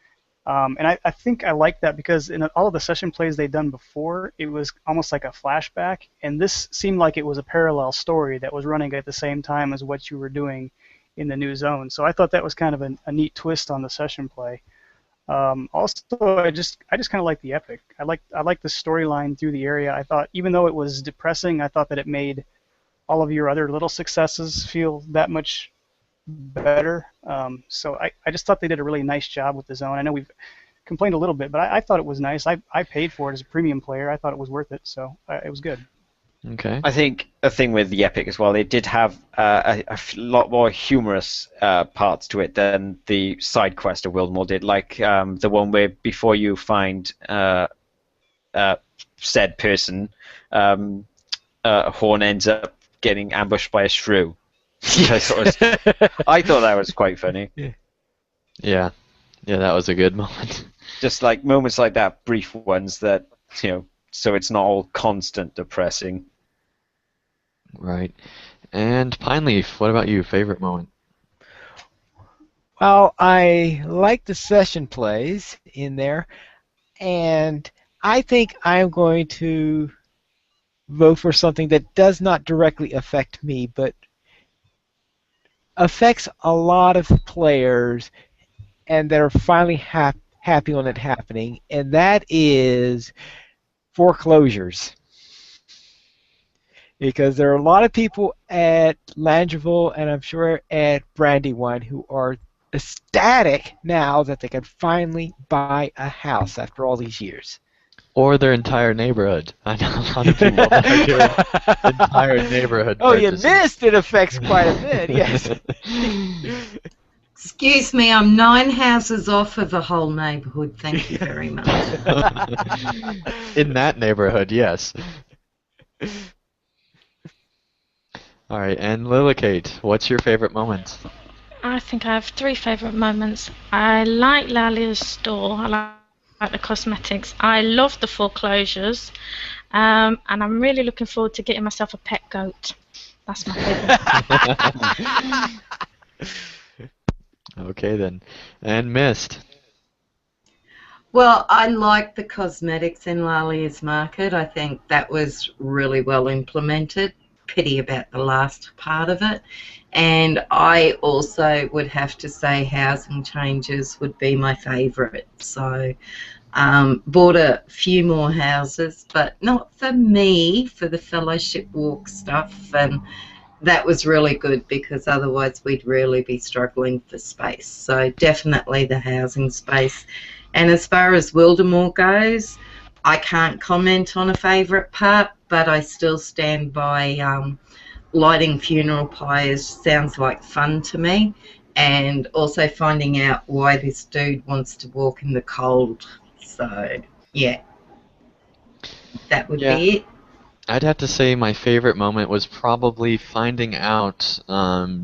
And I think I like that because in all of the session plays they'd done before, it was almost like a flashback, and this seemed like it was a parallel story that was running at the same time as what you were doing in the new zone. So I thought that was kind of a neat twist on the session play. Also, I just kind of like the epic. I like the storyline through the area. I thought even though it was depressing, I thought that it made all of your other little successes feel that much better. So I just thought they did a really nice job with the zone. I know we've complained a little bit, but I thought it was nice. I paid for it as a premium player. I thought it was worth it, so it was good. Okay. I think a thing with the Epic as well, they did have a lot more humorous parts to it than the side quest of Wildermore did, like the one where before you find said person, Horn ends up getting ambushed by a shrew. I thought that was quite funny. Yeah, that was a good moment. Just like moments like that, brief ones that, so it's not all constant depressing. Right. And Pineleaf, what about you? Favorite moment? Well, I like the session plays in there, and I think I'm going to vote for something that does not directly affect me, but affects a lot of players, and that are finally happy on it happening, and that is foreclosures. Because there are a lot of people at Langeville and I'm sure at Brandywine who are ecstatic now that they can finally buy a house after all these years. Or their entire neighborhood. I know a lot of people that are doing entire neighborhood Oh, you purchases. missed it affects quite a bit, yes. Excuse me, I'm 9 houses off of a whole neighbourhood. Thank you very much. In that neighborhood, yes. All right, and Lillicate, what's your favorite moment? I think I have 3 favourite moments. I like Lalia's store. I like the cosmetics. I love the foreclosures. And I'm really looking forward to getting myself a pet goat. That's my favourite. Okay, then. And Mist. Well, I like the cosmetics in Lalia's Market. I think that was really well implemented. Pity about the last part of it. And I also would have to say housing changes would be my favourite. So bought a few more houses, but not for me, for the fellowship walk stuff. And that was really good because otherwise we'd really be struggling for space. So definitely the housing space. And as far as Wildermore goes, I can't comment on a favourite part, but I still stand by lighting funeral pyres sounds like fun to me, and also finding out why this dude wants to walk in the cold. So, yeah, that would be it. I'd have to say my favorite moment was probably finding out,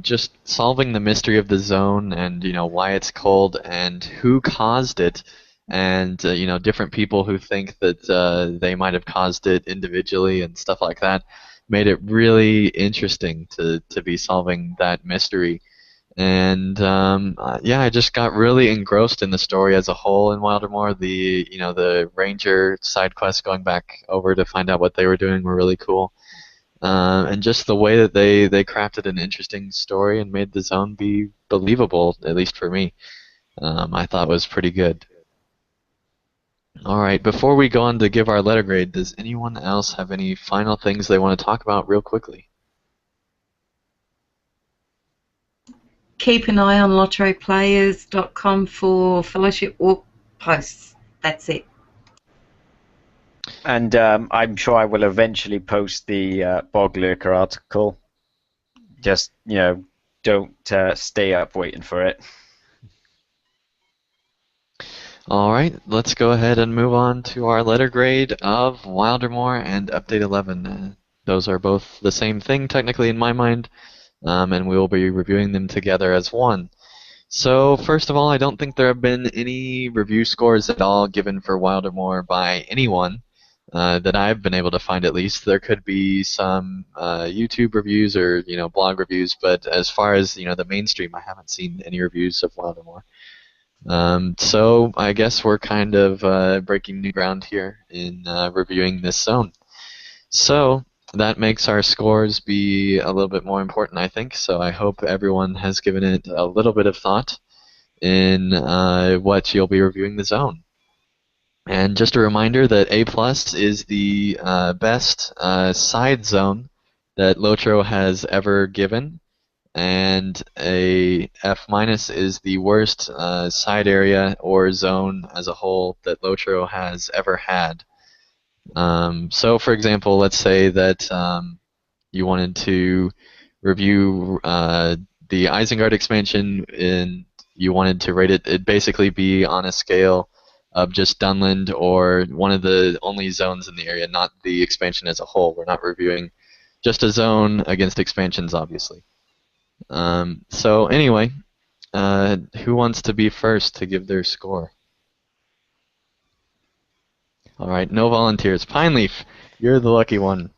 just solving the mystery of the zone and, why it's cold and who caused it. And, different people who think that they might have caused it individually and stuff like that made it really interesting to be solving that mystery. And I just got really engrossed in the story as a whole in Wildermore. The ranger side quests going back over to find out what they were doing were really cool. And just the way that they crafted an interesting story and made the zone be believable, at least for me, I thought was pretty good. All right, before we go on to give our letter grade, does anyone else have any final things they want to talk about real quickly? Keep an eye on LOTROplayers.com for Fellowship Walk posts. That's it. And I'm sure I will eventually post the Bog Lurker article. Just, don't stay up waiting for it. All right, let's go ahead and move on to our letter grade of Wildermore and Update 11. Those are both the same thing, technically, in my mind, and we will be reviewing them together as one. So, first of all, I don't think there have been any review scores at all given for Wildermore by anyone that I've been able to find, at least. There could be some YouTube reviews or, blog reviews, but as far as, the mainstream, I haven't seen any reviews of Wildermore. So I guess we're kind of breaking new ground here in reviewing this zone. So that makes our scores be a little bit more important, I think. So I hope everyone has given it a little bit of thought in what you'll be reviewing the zone. And just a reminder that A+ is the best side zone that LOTRO has ever given. And a F- is the worst side area or zone as a whole that LOTRO has ever had. So, for example, let's say that you wanted to review the Isengard expansion and you wanted to rate it, it'd basically be on a scale of just Dunland or one of the only zones in the area, not the expansion as a whole. We're not reviewing just a zone against expansions, obviously. So anyway, who wants to be first to give their score? All right, no volunteers. Pineleaf, you're the lucky one.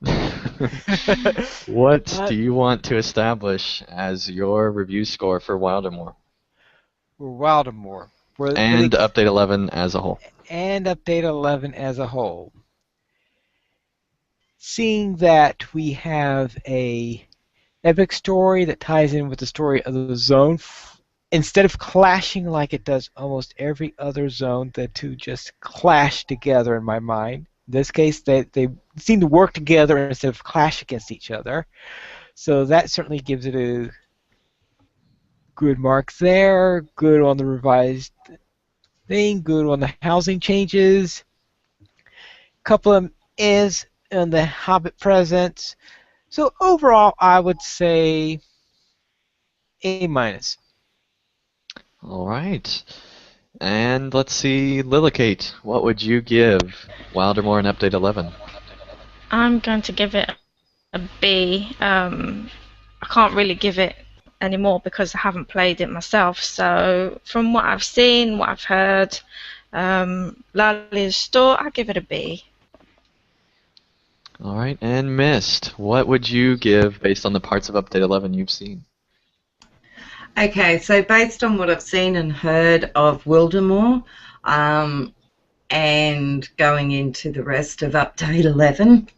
What do you want to establish as your review score for Wildermore? or Wildermore, where they, And Update 11 as a whole. and Update 11 as a whole. Seeing that we have a epic story that ties in with the story of the zone, instead of clashing like it does almost every other zone, the two just clash together in my mind. In this case, they seem to work together instead of clash against each other. So that certainly gives it a good mark there, good on the revised thing, good on the housing changes. Couple of is on the Hobbit presence. So overall, I would say A minus. All right. And let's see, Lillicate, what would you give Wildermore in Update 11? I'm going to give it a B. I can't really give it anymore because I haven't played it myself. So from what I've seen, what I've heard, Lali's store, I give it a B. All right, and Mist, what would you give based on the parts of Update 11 you've seen? Okay, so based on what I've seen and heard of Wildermore, and going into the rest of Update 11,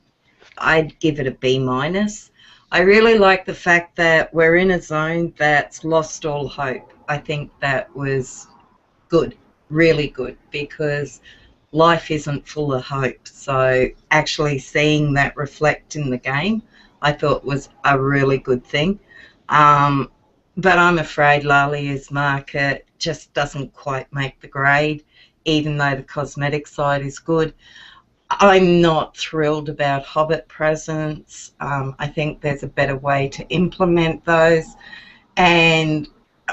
I'd give it a B minus. I really like the fact that we're in a zone that's lost all hope. I think that was good, really good, because life isn't full of hope. So actually seeing that reflect in the game, I thought was a really good thing. But I'm afraid Lalia's market just doesn't quite make the grade, even though the cosmetic side is good. I'm not thrilled about Hobbit presents. I think there's a better way to implement those. And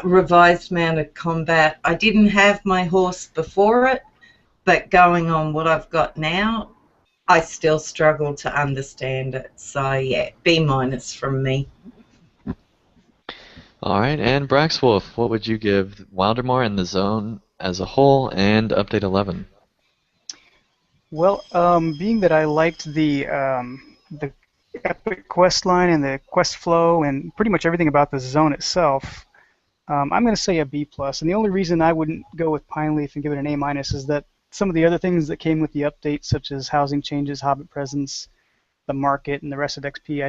revised mounted combat, I didn't have my horse before it, but going on what I've got now, I still struggle to understand it. So yeah, B minus from me. All right, and Braxwolf, what would you give Wildermore and the zone as a whole and Update 11? Well, being that I liked the epic quest line and the quest flow and pretty much everything about the zone itself, I'm going to say a B plus. And the only reason I wouldn't go with Pine Leaf and give it an A minus is that some of the other things that came with the update, such as housing changes, Hobbit presence, the market, and the rest of XP,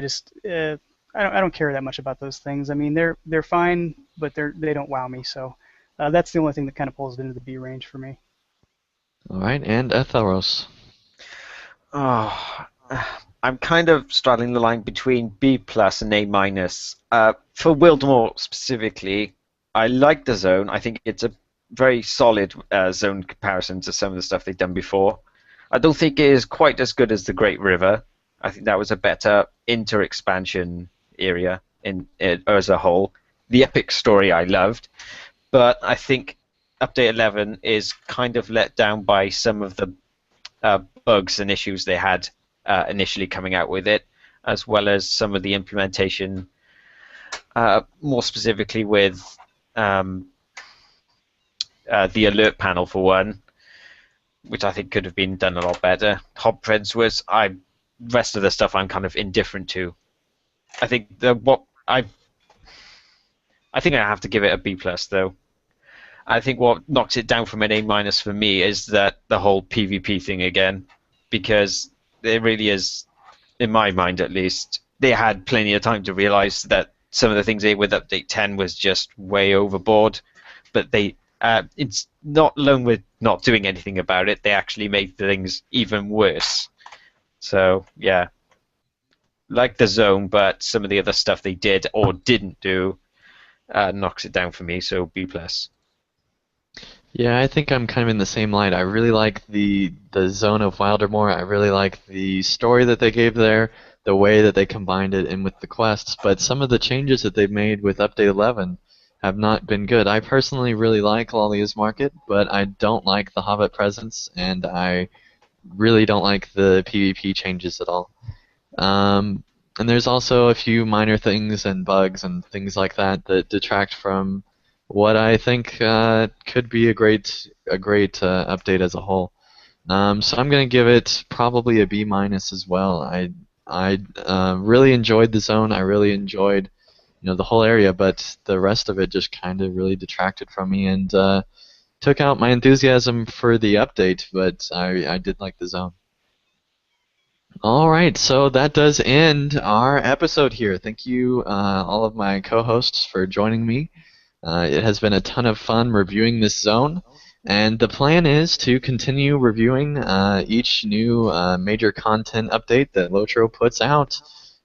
I don't care that much about those things. I mean, they're fine, but they don't wow me. So that's the only thing that kind of pulls it into the B range for me. All right, and Etharos. Oh, I'm kind of straddling the line between B plus and A minus. For Wildermore specifically, I like the zone. I think it's a very solid zone comparison to some of the stuff they've done before. I don't think it is quite as good as the Great River. I think that was a better inter-expansion area as a whole. The epic story I loved, but I think Update 11 is kind of let down by some of the bugs and issues they had initially coming out with it, as well as some of the implementation, more specifically with the alert panel for one, which I think could have been done a lot better. Hobfriends was rest of the stuff I'm kind of indifferent to. I think I think I have to give it a B plus though. I think what knocks it down from an A minus for me is that the whole PvP thing again, because it really is, in my mind at least, they had plenty of time to realize that some of the things they did with Update 10 was just way overboard, but it's not alone with not doing anything about it, they actually made things even worse. So yeah, like the zone, but some of the other stuff they did or didn't do knocks it down for me, so B plus. Yeah, I think I'm kind of in the same line. I really like the zone of Wildermore. I really like the story that they gave there, the way that they combined it in with the quests, but some of the changes that they've made with Update 11 have not been good. I personally really like Lalia's Market, but I don't like the Hobbit presence, and I really don't like the PvP changes at all. And there's also a few minor things and bugs and things like that that detract from what I think could be a great update as a whole. So I'm going to give it probably a B minus as well. I really enjoyed the zone. I really enjoyed the whole area, but the rest of it just kind of really detracted from me and took out my enthusiasm for the update, but I did like the zone. All right, so that does end our episode here. Thank you, all of my co-hosts, for joining me. It has been a ton of fun reviewing this zone, and the plan is to continue reviewing each new major content update that LOTRO puts out,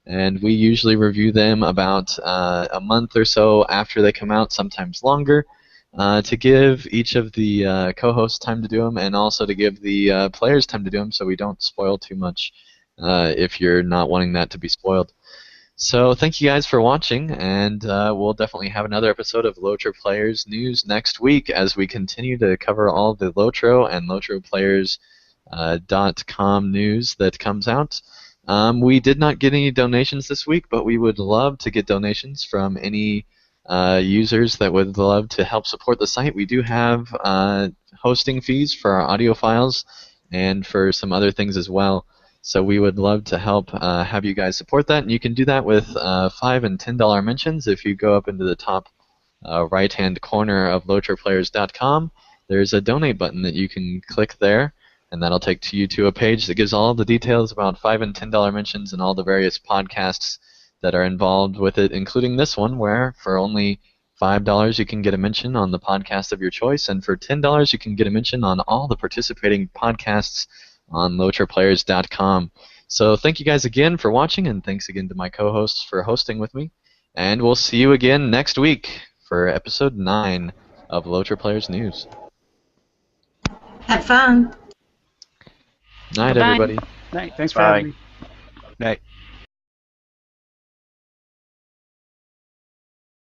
and we usually review them about a month or so after they come out, sometimes longer, to give each of the co-hosts time to do them, and also to give the players time to do them so we don't spoil too much if you're not wanting that to be spoiled. So thank you guys for watching, and we'll definitely have another episode of LOTRO Players News next week as we continue to cover all the LOTRO and LOTROplayers.com news that comes out. We did not get any donations this week, but we would love to get donations from any users that would love to help support the site. We do have hosting fees for our audio files and for some other things as well. So we would love to help have you guys support that, and you can do that with $5 and $10 mentions. If you go up into the top right-hand corner of LOTROplayers.com, there's a donate button that you can click there, and that'll take you to a page that gives all the details about $5 and $10 mentions and all the various podcasts that are involved with it, including this one, where for only $5 you can get a mention on the podcast of your choice, and for $10 you can get a mention on all the participating podcasts on LOTROplayers.com. So thank you guys again for watching, and thanks again to my co-hosts for hosting with me. And we'll see you again next week for episode 9 of LOTRO Players News. Have fun. Night, Bye-bye. everybody. Night. Thanks for Bye. having me. Night.